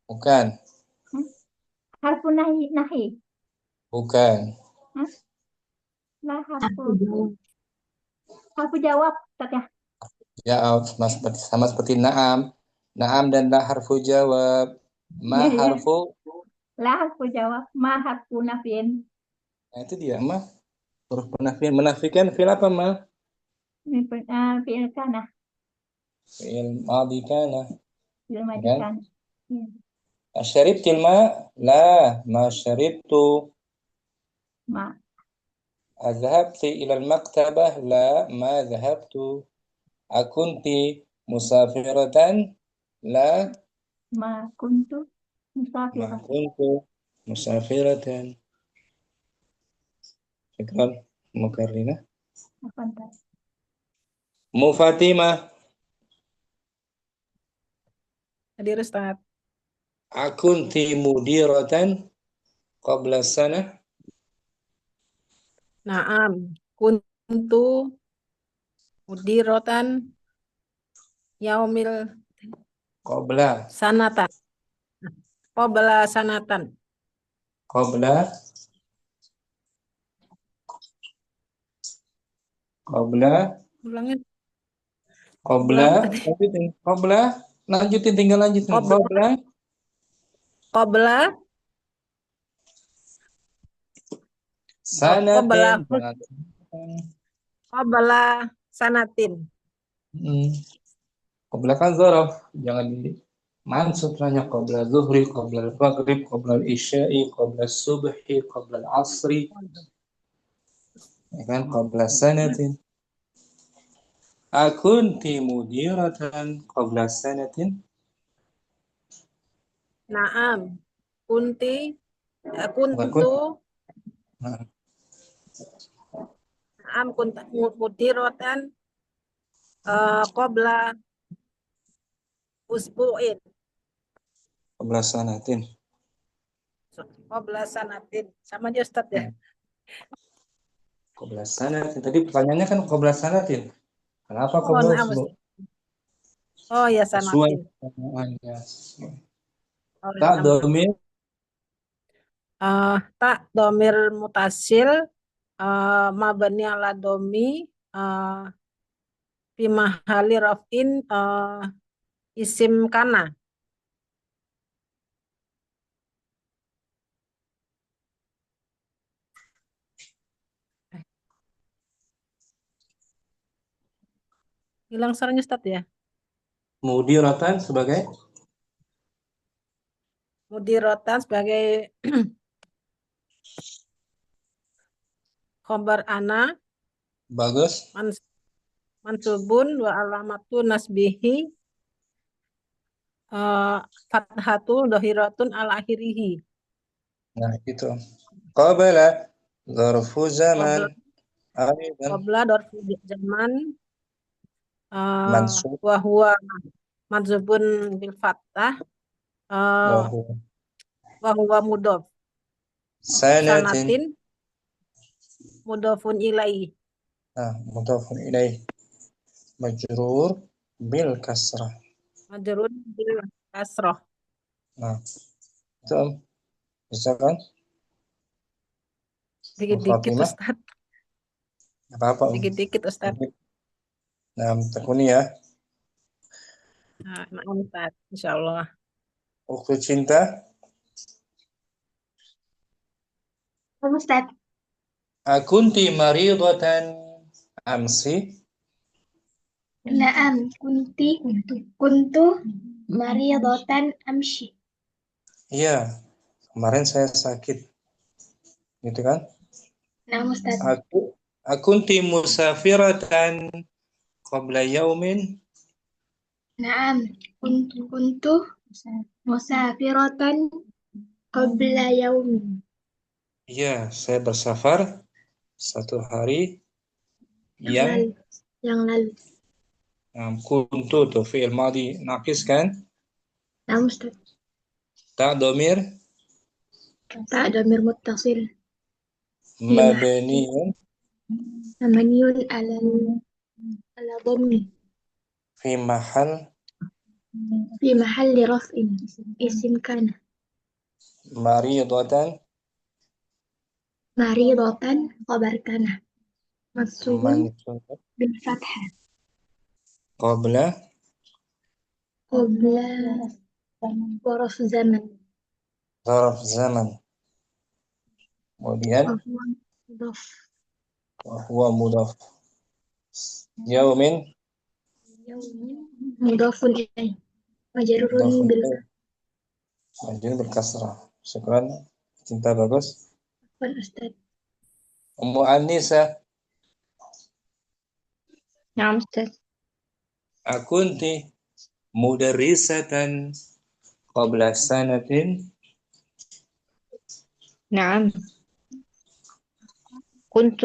Bukan. Harfu nahi. Bukan. La harfu jawab. Ya, sama seperti na'am. Na'am dan la harfu jawab. Ma Iya, iya. harfu. La harfu jawab. Ma harfu nafin. Nah, itu dia, ma. Huruf penafian. Menafikan fi'il apa, ma? Fi'il kana. Fi'il madhi kana. Fi'il madhi Kan? kana. Iya. أشربت الماء؟ لا، ما شربت. ما أذهبت إلى المكتبة؟ لا، ما ذهبت. أكنت مسافرة؟ لا، ما كنت ما مسافرة. كنت مسافرة. شكرا مكررة. أفضل. مو فاطمة، Hadir Ustaz. أكنت مديرة قبل سنة؟ Naam. Kuntu mudirotan yaumil قبل sanatan. Qabla sanatan. قبل قبل Ulangin. قبل Ulang tadi. lanjutin. قبل lanjutin, tinggal lanjutin. Qabla. قبل Qabla. سنة. Qabla. Qabla sanatin. قبل kan ظرف, jangan di mansub hanya qabla zuhri, qabla al-maghrib, qabla al-isya'i, qabla subhi, qabla al-asri, ya kan, qabla sanatin. Akunti mudiratan qabla sanatin? Naam. Kunti. Bukan Kuntu. Nah, Naam. Kuntu mudirotan. Qabla usbu'in. qabla sanatin. Qabla sanatin. Sama aja Ustaz ya. Qabla sanatin. Tadi pertanyaannya kan qabla sanatin. Kenapa Oh, qabla naam. usbu? Oh ya Sesuai sanatin. pertanyaannya. Oh, Tak naam. domir Tak domir mutasil mabani ala domi fi mahali rafin isim kana. Hilang suaranya Ustaz ya. mudiratan sebagai Mudirotan sebagai khobar ana bagus. mansubun wa alamatu nasbihi fathatu dohiratun ala akhirihi. Nah, itu. Qabla zarfu zaman. Aidan Qabla dorfu zaman mansub wa huwa mansubun bil fathah wa huwa wa huwa mudhof. sanatin. Sanatin mudhofun ilaihi. Nah, mudhafun ilaih majrur bil kasrah. Majrun bil kasroh. Nah, itu bisa kan? Dikit-dikit Fatimah, Ustaz. apa-apa. Dikit-dikit Ustaz. Nah, tekuni ya. Nah, Ustaz. Insyaallah. Waktu cinta, Ustaz. akunti maridatan amsi? Naam, kuntu mariyadatan amshi. Iya, kemarin saya sakit. Gitu kan? Naam, Ustaz. Akunti musafiratan qabla yaumin? Naam, kuntu musafiratan qabla yaumin. Iya, saya bersafar satu hari yang lalu. Kuntu tuh fi'il madhi naqis kan? Naam, Ustaz. Tak domir Tak domir muttasil. mabniyun Mabniyun ala dhammi fi mahal fi mahalli raf'in isim kana. maridatan Maridatan khabar kana. Mansubun mansub bil fathah. qabla Zarf zaman. zarf zaman. Kemudian Wa huwa mudhaf. Yaumin yaumin mudhafun ilaih. Majrurun mudhafun bil ilaih. Majnun berkasrah. Syukran. Cinta bagus. Afwan Ustaz. Ummu Anisa, نعم أستاذ. akunti mudarrisatan qabla sanatin. نعم كنت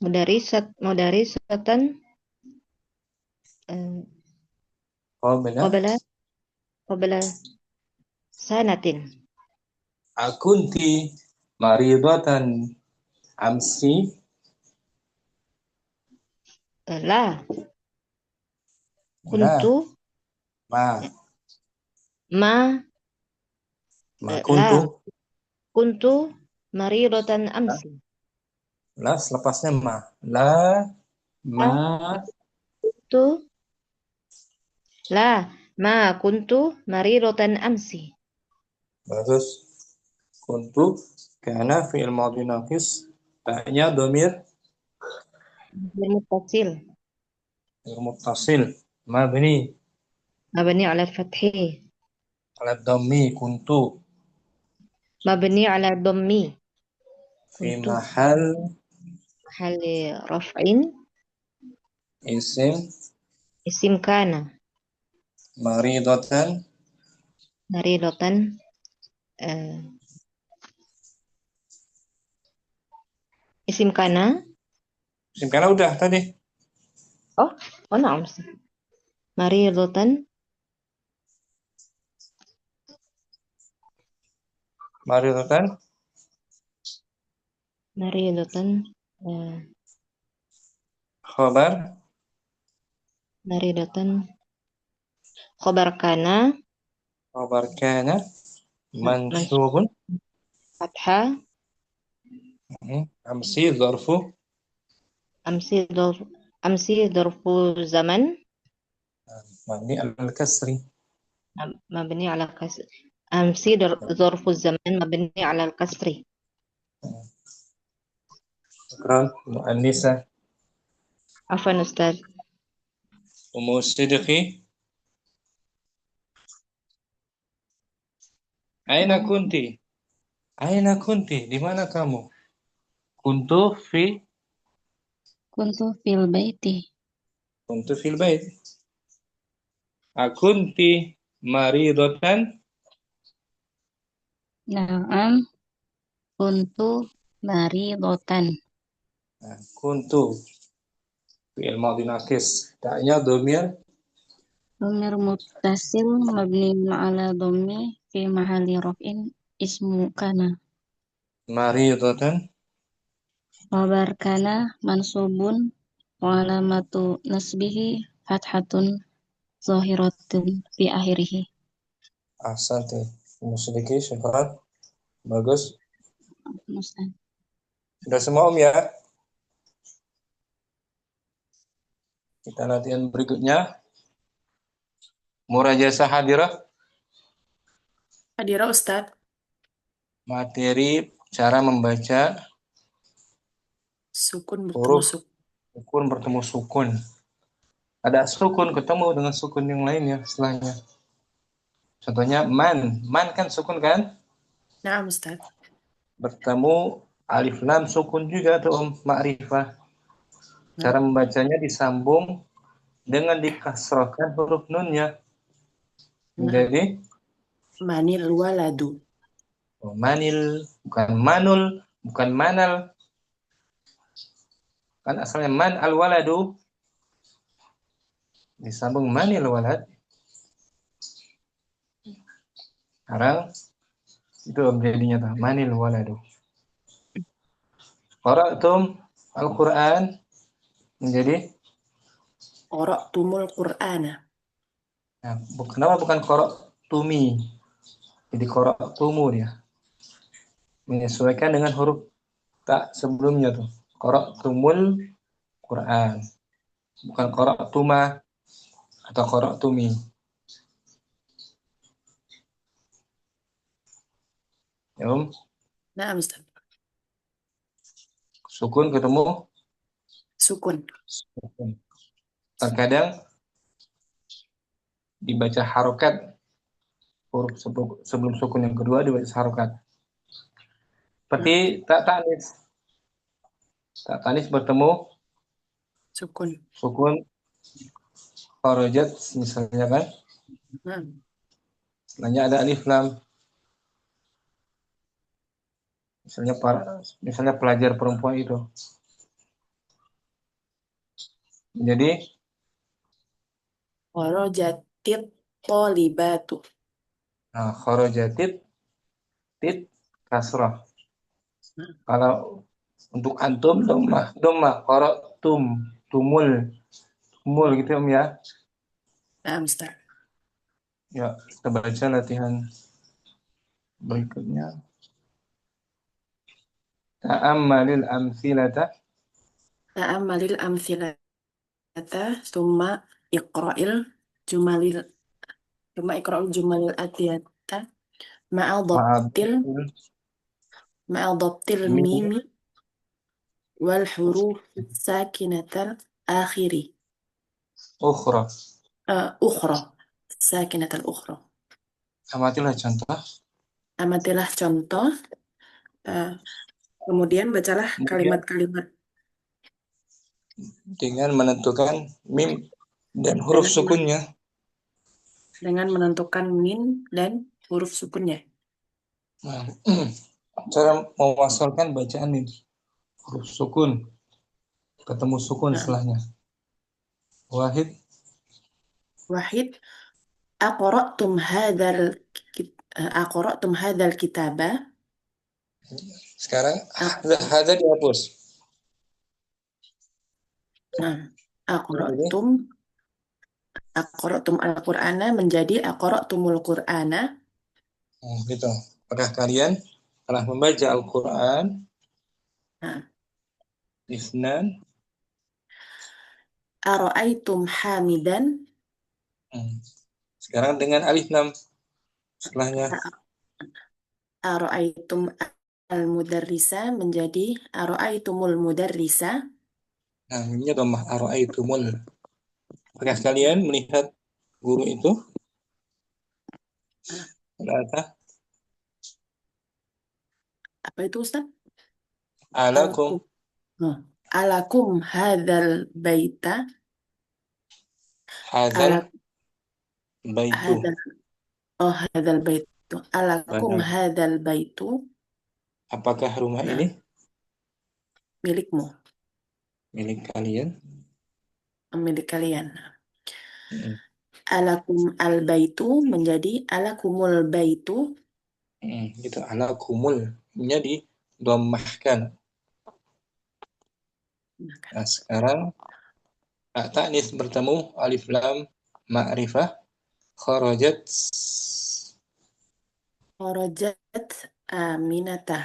مدرسة Qabla. قبل سنة. Akunti maridatan amsi. لا كنت Ma ما kuntu. لا كنت مريضة أمس. La selepasnya ma. La ma كنت لا ما كنت مريضة أمس. bagus. Kuntu kana fi'il madhi naqis. Ta'nya dhamir متصل muttasil. Mabni مبني على الفتح ala dhammi kuntu مبني على الضم fi كنت mahal محل رفع isim اسم كان maridatan مريضة اسم كان. isim kana udah tadi. oh نعم مريضة Maridatan khabar مريضة خبر كان kana mansubun فتحة amsi zarfu أمسي ظرف زمن mabni al kasri. مبني على الكسر. أمسي ظرف الزمن مبني على الكسر. Syukran. Mu'annisa عفوا أستاذ. Ummu Sidqi Aina kunti di mana kamu? Kuntu fil bait. Akunti maridatan. Naam, kuntu maridatan. Kuntu fi'il madhi naqis. Ta'nya dhamir Dhamir muttasil mabniun ala dhammi fi mahalli raf'in ismu kana. maridatan Khabar kana mansubun wa alamatu nasbihi fathatun zahiratun fi akhirih. ahsanti. Ummu Sidqi, syukran. Bagus. Ustaz. Sudah semua ya? Kita latihan berikutnya. Murajasah hadirah. Hadirah Ustadz. Materi cara membaca Sukun bertemu huruf sukun. sukun bertemu sukun. Ada sukun ketemu dengan sukun yang lainnya setelahnya. Contohnya man kan sukun kan? Nah, Ustadz. Bertemu alif lam sukun juga tuh ma'rifah. Cara membacanya disambung dengan dikasrahkan huruf nunnya. Menjadi manil waladu. Manil, bukan manul, bukan manal. Kan asalnya man al waladu. Disambung manil walad. Sekarang itu jadinya tuh manil waladu. Qara'tum al-Qur'an menjadi Qara'tumul Qur'ana. nah, kenapa bukan qara'tumi? Jadi qara'tumu dia. Menyesuaikan dengan huruf tak sebelumnya tuh. Qara'tumul Qur'an. Bukan qara'tuma atau qara'tumi. Ya, Nah, Ustaz. Sukun ketemu Sukun. terkadang dibaca harokat huruf sebelum sukun yang kedua dibaca harokat. Seperti tak tanis. Tak tanis bertemu Sukun. sukun kharajat misalnya kan. Nah, Setelahnya ada alif lam. Misalnya pelajar perempuan itu. Jadi kharajatit thalibatu. kharajatit tit kasrah. Kalau untuk antum domah qaratum tumul gitu ya. Nah, Ustaz. Ya, kita baca latihan berikutnya. Ta'ammalil amthilata. Ta'ammalil amthilata summa iqra'il jumalil jumalil atiyata ma'al dhabtil mimi wal huruf sakinatal akhiri Ukhra. ukhra sakinatal ukhra. Amatilah contoh, kemudian bacalah kalimat-kalimat dengan menentukan mim dan huruf sukunnya. Dengan menentukan min dan huruf sukunnya. Nah, cara mewasalkan bacaan ini huruf sukun ketemu sukun setelahnya. Wahid Aqra'tum hadzal kitaba. Sekarang hadza dihapus. Nah, aqra'tum al-Qur'ana menjadi aqra'tumul Qur'ana. Gitu. Apakah kalian telah membaca Al-Qur'an? Isnan. Ara'aitum hamidan. Sekarang dengan alif lam setelahnya. Ara'aitum al-mudarrisa menjadi ara'aitumul mudarrisa. Nah, ini dhammah ara'aitumul. Apakah kalian melihat guru itu? Apa itu, Ustaz? Alakum. Alakum hadzal baita. Hadzal baitu. Hadzal baitu. Alakum hadzal baitu. Apakah rumah ini milikmu? Milik kalian? Milik kalian. Alakum al-baitu menjadi alakumul baitu. Gitu, alakumul menjadi dhammahkan. Nah, sekarang ta'nis bertemu alif lam ma'rifah kharajat aminatah.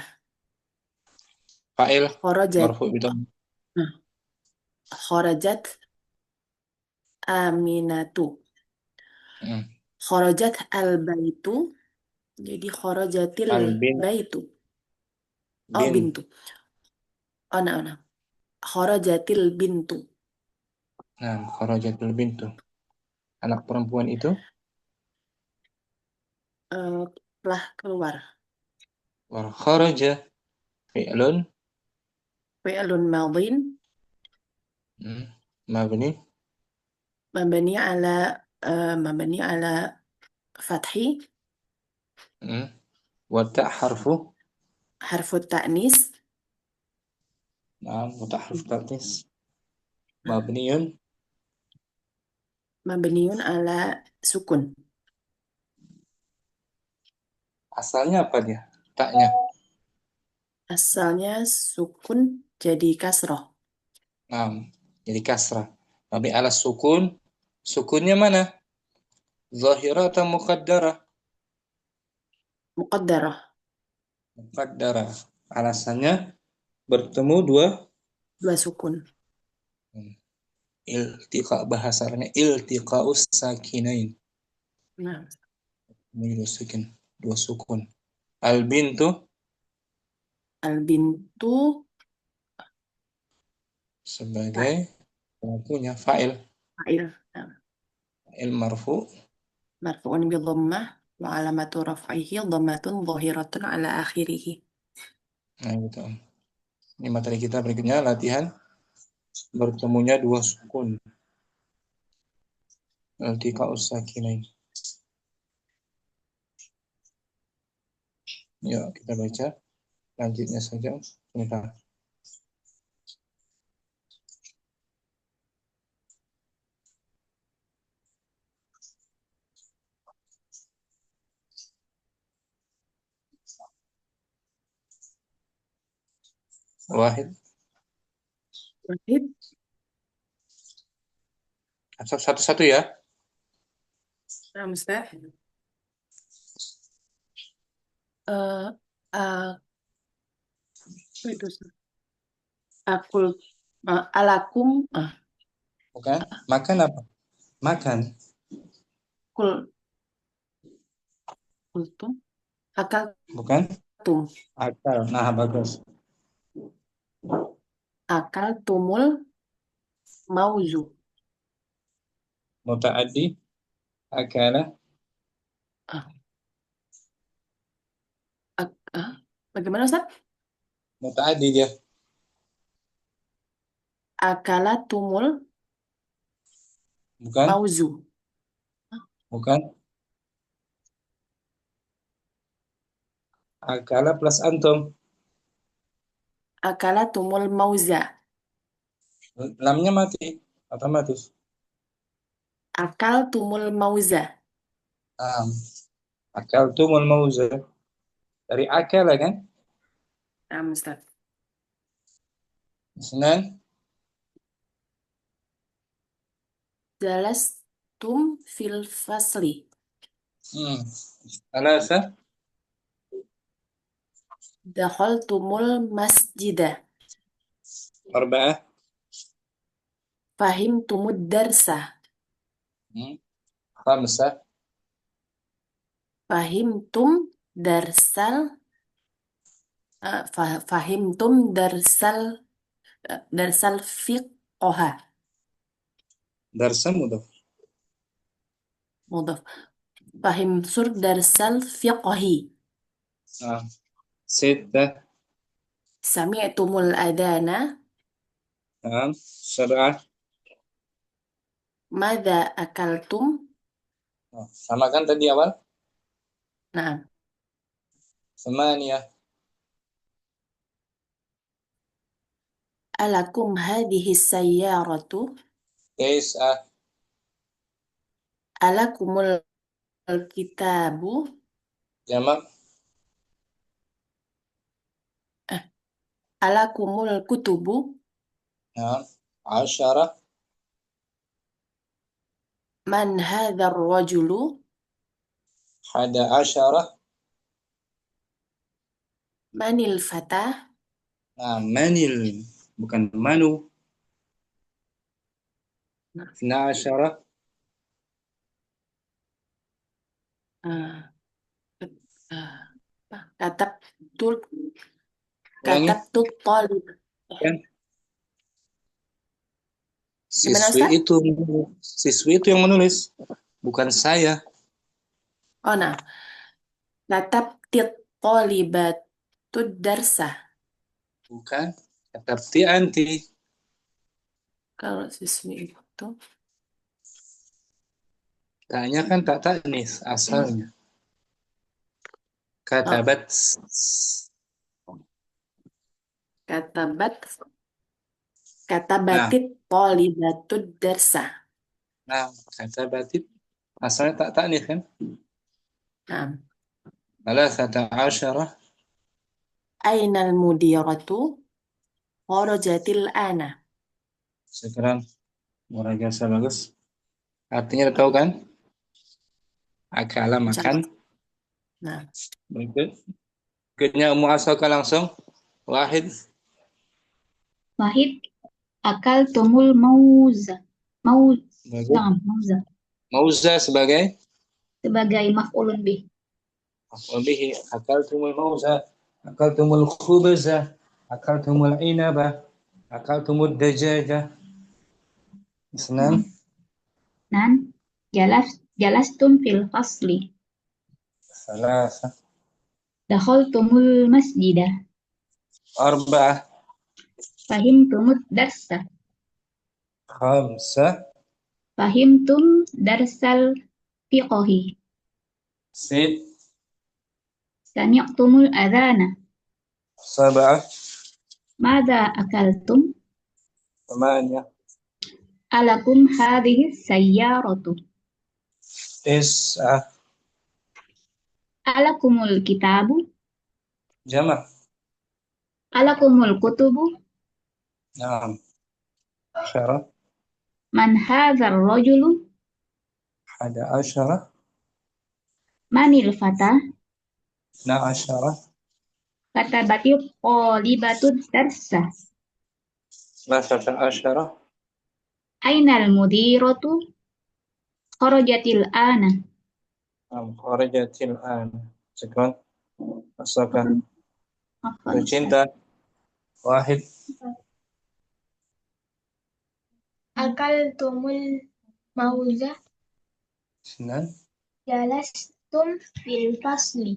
fa'il Kharajat marfu' bidhamm. Kharajat aminatu. Kharajat al-baitu jadi kharajatil baitu. Bintu. Nah. Kharajatil bintu. Nah, kharajatil bintu. Anak perempuan itu telah keluar. Wal kharaja fi'lun madhin mabni ala fathi wa ta harfu ta'nis. Nah, wa ta harfu ta'nis mabniun ala sukun. Asalnya apa dia? Taknya. Asalnya sukun jadi kasroh. Nah, jadi kasrah. Mabni ala sukun. Sukunnya mana? Zahirah atau muqaddarah? Muqaddarah. Alasannya bertemu dua sukun. Iltiqa bahasanya iltiqa'us sakinain. Nah, dua sukun. Al-bintu sebagai pelakunya fa'il. Fa'il marfu'un bi dhammah وعلامة رفعه ضمة ظاهرة على آخره. Nah, betul. Ini materi kita berikutnya, latihan bertemunya dua sukun. Iltiqa'us sakinain. Yuk, kita baca. Lanjutnya saja. Sebentar. Wahid. Wahid. Satu-satu ya. Nah, Ustaz. Itu Ustaz. Akul alakum Bukan? Makan apa? Makan. kultum Bukan? akaltum Akal. Nah, bagus. akaltumul mauzu. Muta'addi. Akala. Bagaimana Ustaz? Muta'addi dia. Akalatumul Bukan? mauzu. Bukan? Akala plus antum. Akalatumul mauza. Lamnya mati. Otomatis. Akaltumul mauza. Akal tumul mauza. Dari akal kan? Nah, Ustaz. Senan. Jalastum fil fasli. Alasa. Dakhaltumul masjidah. Arba'ah. Fahimtumud darsa. Khamsah. Fahimtum darsal fahimtum darsal fiqhoha. Darsa mudaf. Mudaf. Fahimtur darsal fiqhi. Sittah. Sami'tumul adana. Sab'ah. Madza akaltum? Sama kan tadi awal? Nah, Samaniyah. alakum hadhihi sayyaratu? Tis'ah. Alakumul kitabu? Jamak. Alakumul kutubu? Asyarah. Man hadzal rajulu? Hada asyarah. Manil fata? Manil. Bukan manu. Isna asyarah. Katabtul Ulangi. talib. Kan? Gimana, Ustaz? Siswi itu yang menulis, bukan saya. Oh, nah. Katabtit talibatud darsa. Bukan. Katabti anti. Kalau siswi itu Tanya kan tak taknis asalnya. Katabat. katabatit talibatud darsa. Katabatit asalnya tak taknis kan? Nah. Salasata asyarah. Ainal mudiratu? Kharajatil ana. Sekarang murajasa bagus. Artinya udah tahu kan? Akala makan. Nah. Berikutnya Ummu Asoka langsung. Wahid. Wahid, akaltumul mauza. Mauza. Mauza sebagai Maf'ulun bih. Wabihi akaltumul mauza, akaltumul khubza, akaltumul inaba, akaltumul dajaja. Isnan. Nan, jalastum fil fasli. ثلاثة دخلتم المسجد أربعة فهمتم الدرس خمسة فهمتم درس الفقه ست سمعتم الأذان سبعة ماذا أكلتم ثمانية ألكم هذه السيارة تسعة ألكم الكتاب جمع ألكم الكتب نعم عشرة من هذا الرجل 11 من الفتى 12 كتبت الطالبة الدرس 13 أين المديرة خرجت الآن نعم خرجت الآن شكرا أصدق عفواً. cinta واحد أكلتم الموز اثنان جلستم في الفصل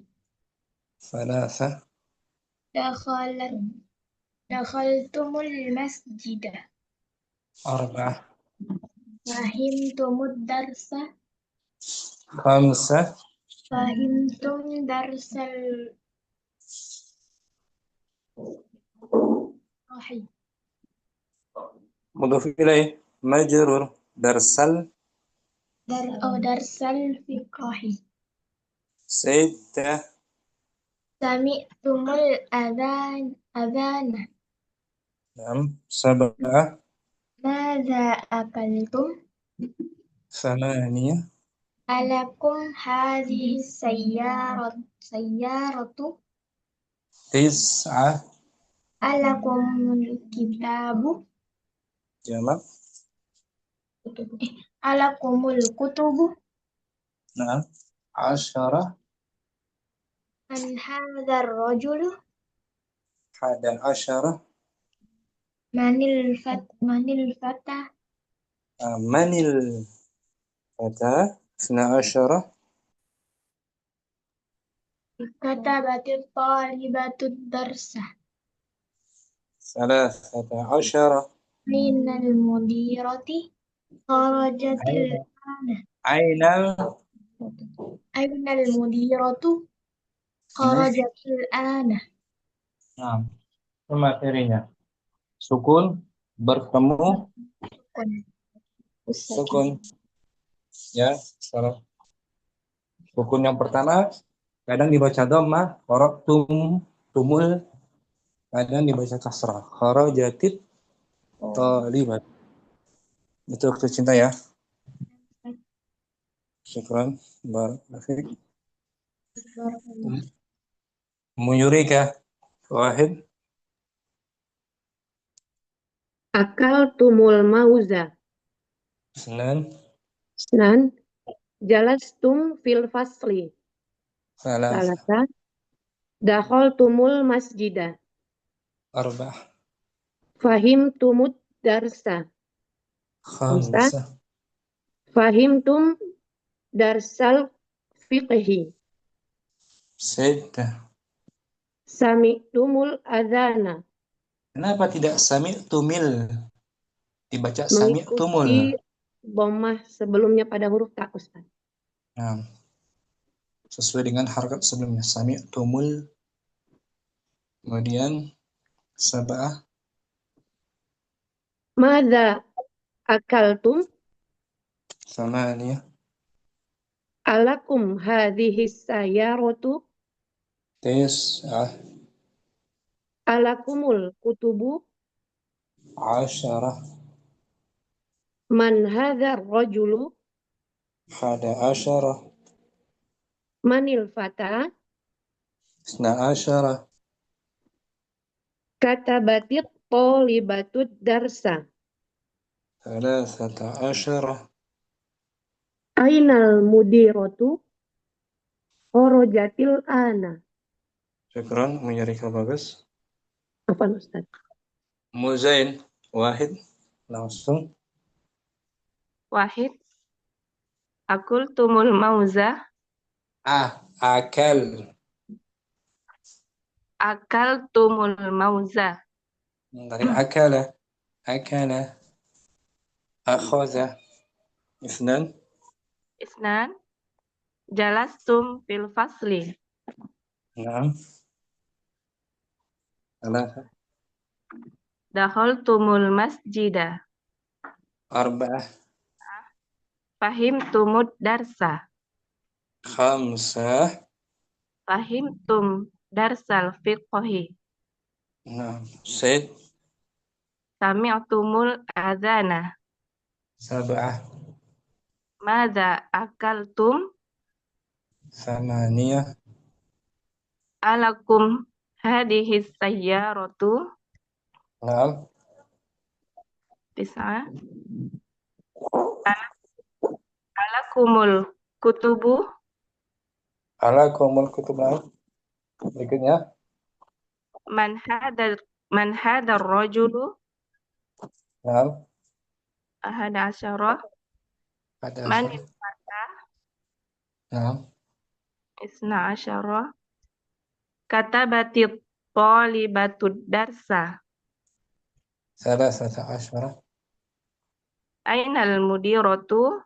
ثلاثة دخلتم المسجد أربعة فهمتم الدرس خمسة فهمتم درس الوحي مضاف إليه مجرور درسل درس الفقه ستة سمعتم الأذان نعم سبعة ماذا أكلتم ثمانية ألكم هذه السيارة تسعة ألكم الكتاب جمع ألكم الكتب نعم 10 من هذا الرجل 11 من الفتى من الفتاة 12 كتبت الطالبة الدرس 13 أين المديرة خرجت الآن أين أين المديرة خرجت الآن Nah, itu materinya. Sukun bertemu sukun. Ya, salah. Sukun yang pertama kadang dibaca dhammah, tumul, kadang dibaca kasrah. Kharajatit talibat. Betul waktu cinta ya. Syukran. Barakallahu. Muyurika. Wahid. Akaltumul mauza. Senan. Jalastum fil fasli. Salah. Salasa. Dakhaltumul masjida. Arba'ah. Fahimtumud darsa. Khamsah. Fahimtum darsal fiqhi. Sittah. Sami'tumul adhana. Kenapa tidak sami'tumil? Dibaca sami'tumul. Mengikuti dhammah sebelumnya pada huruf ta, Ustaz. Nah, sesuai dengan harakat sebelumnya. Sami'tumul. Kemudian sab'ah. Madza akaltum? Samaniyah. Alakum hadhihi sayyaratu? Tis'ah. Alakumul kutubu? 10. Man hadha rajulu? 11. Manil fata? 12. Katabatit tolibatud darsa. 13. Ainal mudiratu? Kharajatil ana. Syukran, menyerika bagus. Apa Ustaz? Muzain. Wahid. Langsung. Wahid. Akultumul mauza. Akal. Akaltumul mauza. Dari akala. Akala. Akhaza. Isnan. Isnan. Jalastum fil fasli. Naam. Thalatha. Dakhaltumul masjida. Arba'ah. Fahimtumud darsa. Khamsah. Fahimtum darsal fiqhi. Naam. Sid. Sami'tumul azana. Sab'ah. Madza akaltum? Thamaniyah. Alakum hadhihi sayyaratu. Naam. Tis'ah. Alakumul kutubu. Alakumul kutub. Berikutnya. Man hadar rajulu. Naam. Ahada asyara. Ada Man asyara. Naam. isna asyara. Katabatit talibatud darsa. Salasata asyara. Ainal mudiratu.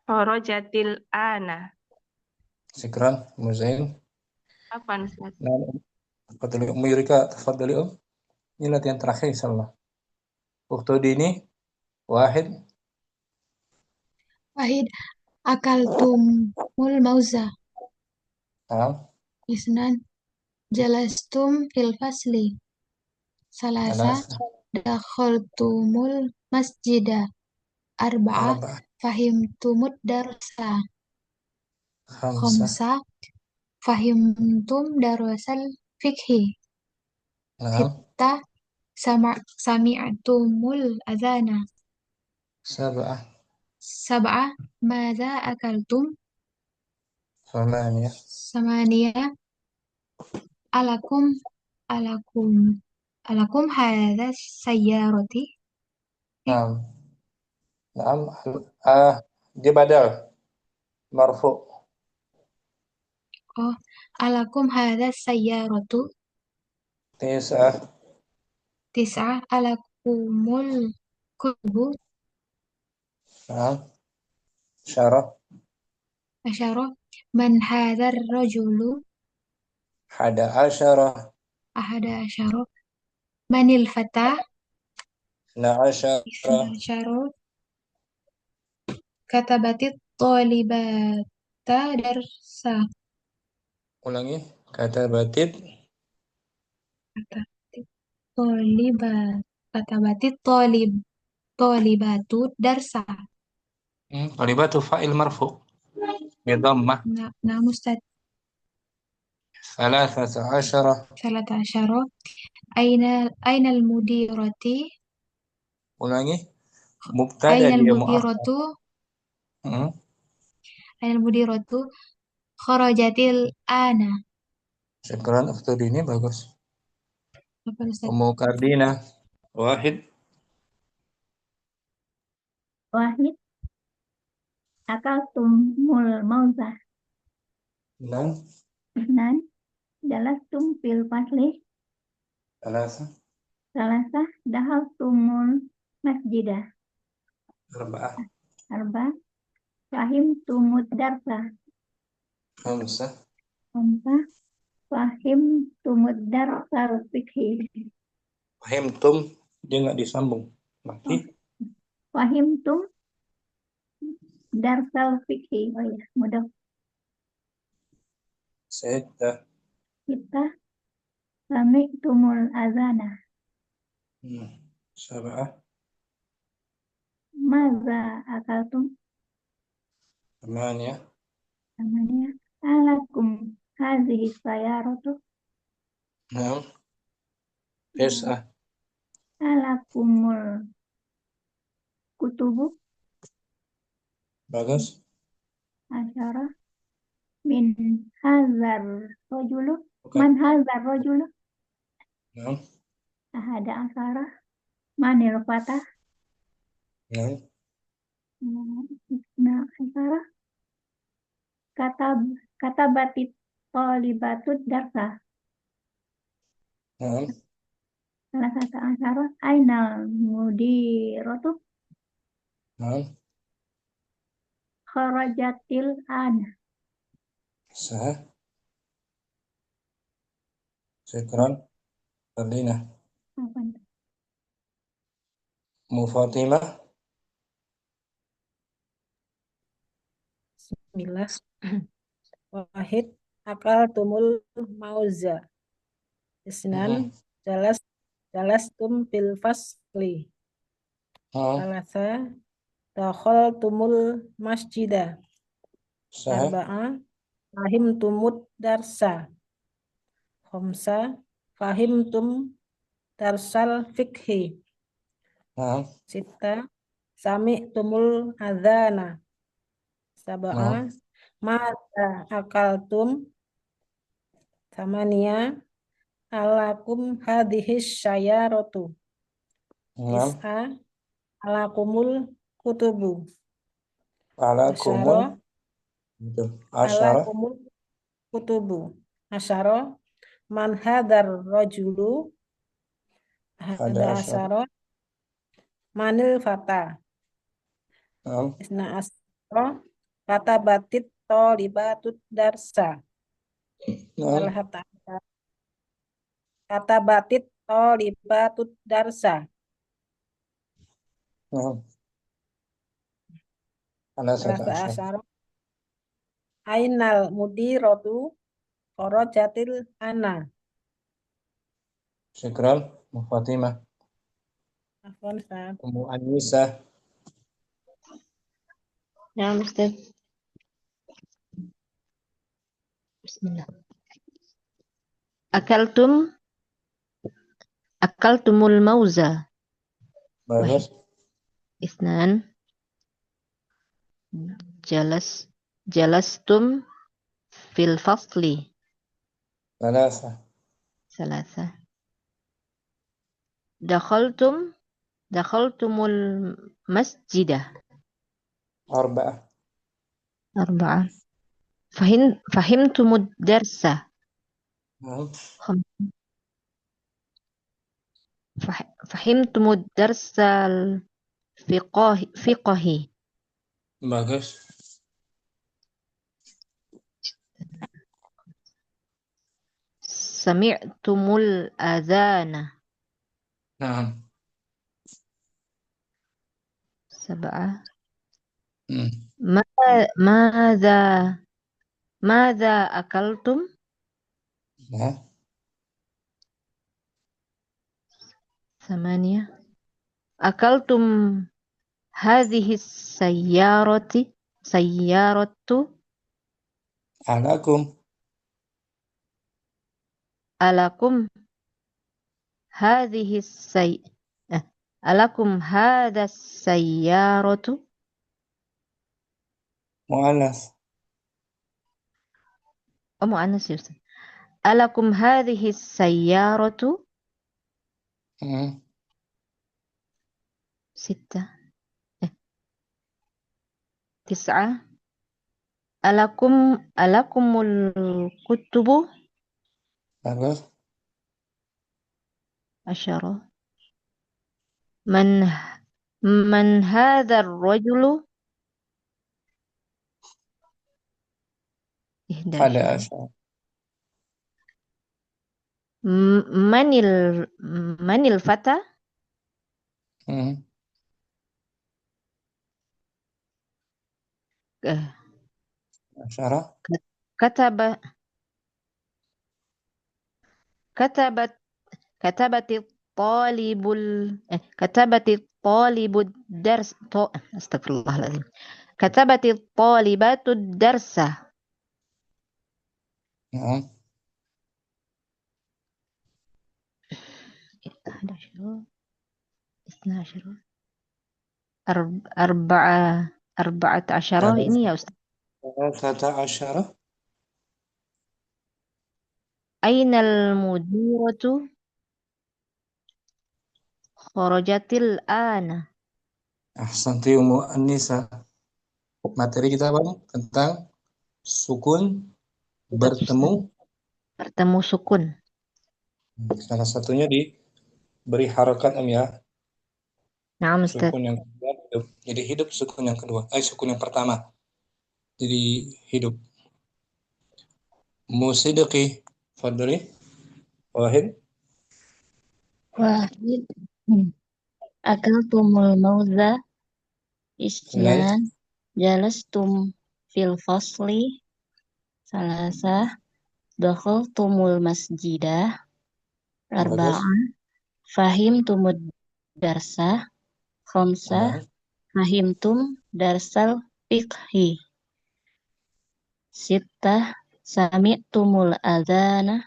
Kharajatil ana. Syukran. Muzain. Apa Ustaz? Naam. Tafadhali Ummi Rika. Tafadhali Ini latihan terakhir insyaallah. Waktu ini. Wahid. Wahid. Akaltumul mauza. Naam. Isnan. Jalastum fil fasli. Salasa. Thalatha. Dakhaltumul masjida. Arba'ah. Arba'ah. Fahimtumud darsa. Khamsah. Khamsa. Fahimtum darasal fikhi. Naam. Sitta. Sami'tumul azana. Sab'ah. Sab'ah. Madza akaltum? Thamaniyah. Samaniyah. Alakum hadha sayyarati. Naam. Naam. Dia badal. Marfu. Oh, alakum hadha sayyaratu. Tis'ah. Tis'ah. Alakumul kutubu. Naam. Syarah. Asyara. Man hadha rajulu. Hada asyara. Ahada asyara. Manil fatah. Na asyara. Isna asyara. Katabatit talibata darsa. Ulangi. Kata batid. Katabatit talibatu darsa. Talibatu fa'il marfu. Bidhammah. Nah, Ustaz. Salasata asyara. Salata asyara. Ainal mudirati. Ulangi. Mubtada Ainal dia mudiratu. mu'akhkhar. Ainal mudiratu. Kharajatil ana. Syukran. Waktu ini bagus. Apa Ustaz? Ummu Kardina. Wahid. Wahid. Akaltumul mauza. Naam. Isnan. Jalastum fil fasli. Thalatha. Salasa. Dakhaltumul masjidah. Arba'ah. Arba. Fahimtumud darsa. Khamsah. Khamsa. Fahimtumud darsal fikhi. Fahimtum. Dia nggak disambung. Mati. Fahimtum darsal fikhi. Oh ya, mudah. Sittah. Kita sami'tumul azana. Sab'ah. Maza akaltum. Thamaniyah. Namanya alakum hadhihi sayaratu. Naam. Tis'ah. Alakumul kutubu. Bagus. Asyara. Min hazar rajulu. Bukan. Man hazar rajulu. Naam. Ahada asyara. Manil fatah. Naam. Nah, asyara. katabatit thalibatud darsa. Naam. Salah satu asyara ainal mudiratu Naam. kharajatil ana. Sah. Syukran. Fadina. Apa itu? Fatimah. Bismillah. Wahid akal tumul mauza. Isnan jalastum fil fasli. Naam. Salasa dakhaltumul masjidah. Sah. Arba'a fahimtumud darsa. Khamsa fahimtum darsal fikhi. Naam. Sita sami'tumul adzana. Sab'a Naam. mata akaltum. Tamania alakum hadhis syayaratu. Naam. Tis'a alakumul kutubu. Alakumul. Asyara Betul. Asyara. alakumul kutubu. Asyara man hadar rajulu. Ada Hada asyara. asyara manil fata. Naam. Isna asyara kata batit tolibatut darsa. Naam. Salah satu kata batit tolibatut darsa. Naam. Ada Salah satu satu asyara. asyara ainal mudiratu kharajatil ana. Syukran. Fatimah. Afwan Ustaz. Anisa. نعم أستاذ. بسم الله. أكلتم الموز. Bagus. اثنان جلستم في الفصل. Thalatha. ثلاثة دخلتم المسجد. Arba'ah. أربعة فهمتم الدرس. Naam. فهمتم الدرس الفقهي. Bagus. سمعتم الأذان. Naam. سبعة Hmm. ماذا أكلتم؟ Nah. ثمانية أكلتم هذه سيارة Alakum. ألكم ألكم هذا السيارة؟ Mu'annas. مؤنث يا أستاذ. ألكم هذه السيارة؟ Hmm. ستة تسعة ألكم الكتب؟ Bagus. عشرة من هذا الرجل؟ Ada 11 asyara. من الفتى؟ Hmm. Asyara. كتبت الطالب الدرس. استغفر الله العظيم. كتبت الطالبات الدرس. Naam. 11 12 14 ini ya Ustaz. Thalathata asyara. أين المديرة؟ خرجت الآن. Ahsanti Anisa. Materi kita apa nih? Tentang sukun bertemu. Bertemu sukun. Salah satunya diberi harokat ya. Naam Ustaz. Sukun yang kedua hidup. Jadi hidup sukun yang kedua. Sukun yang pertama. Jadi hidup. Musidqi. Fadli. Wahid. Wahid. Akaltumul mauza. Isnan. Jalastum fil fasli. Salasa. Dakhaltumul masjidah. Arba'ah. Fahimtumud darsa. Khamsah. Fahimtum darsal fiqhi. Sittah. Sami'tumul adhana.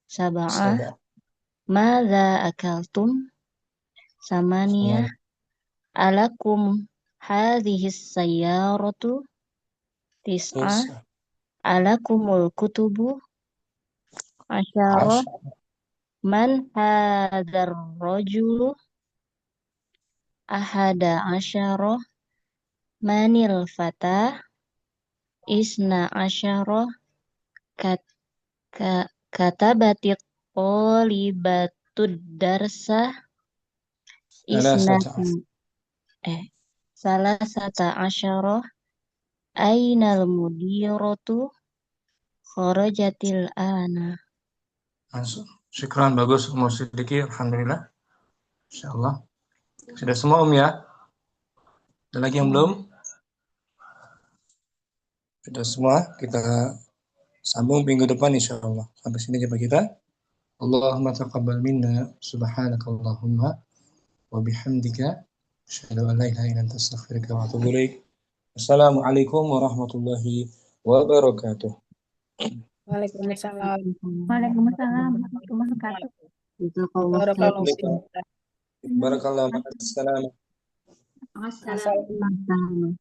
Sab'ah. Madza akaltum? Samaniyah. Alakum hadhihi sayyaratu. Tis'ah. Alakumul kutubu. Asyarah. Man hadzal rajulu? Ahada asyarah. Manil fata? Isna asyarah. Katabatit qalibatud darsa. Salasata asyarah. Ainal mudiratu? Kharajatil ana. Syukran, bagus Musidqi, alhamdulillah. Insyaallah. Sudah semua ya? Ada lagi yang belum? Sudah semua, kita sambung minggu depan insyaallah. Sampai sini jumpa kita. Allahumma taqabbal minna subhanakallahumma wa bihamdika asyhadu an la ilaha illa anta astaghfiruka wa atubu ilaik. Assalamualaikum warahmatullahi wabarakatuh. Waalaikumsalam. Waalaikumsalam warahmatullahi wabarakatuh. Barakallahu. Barakallahu. Assalamualaikum. Assalamualaikum.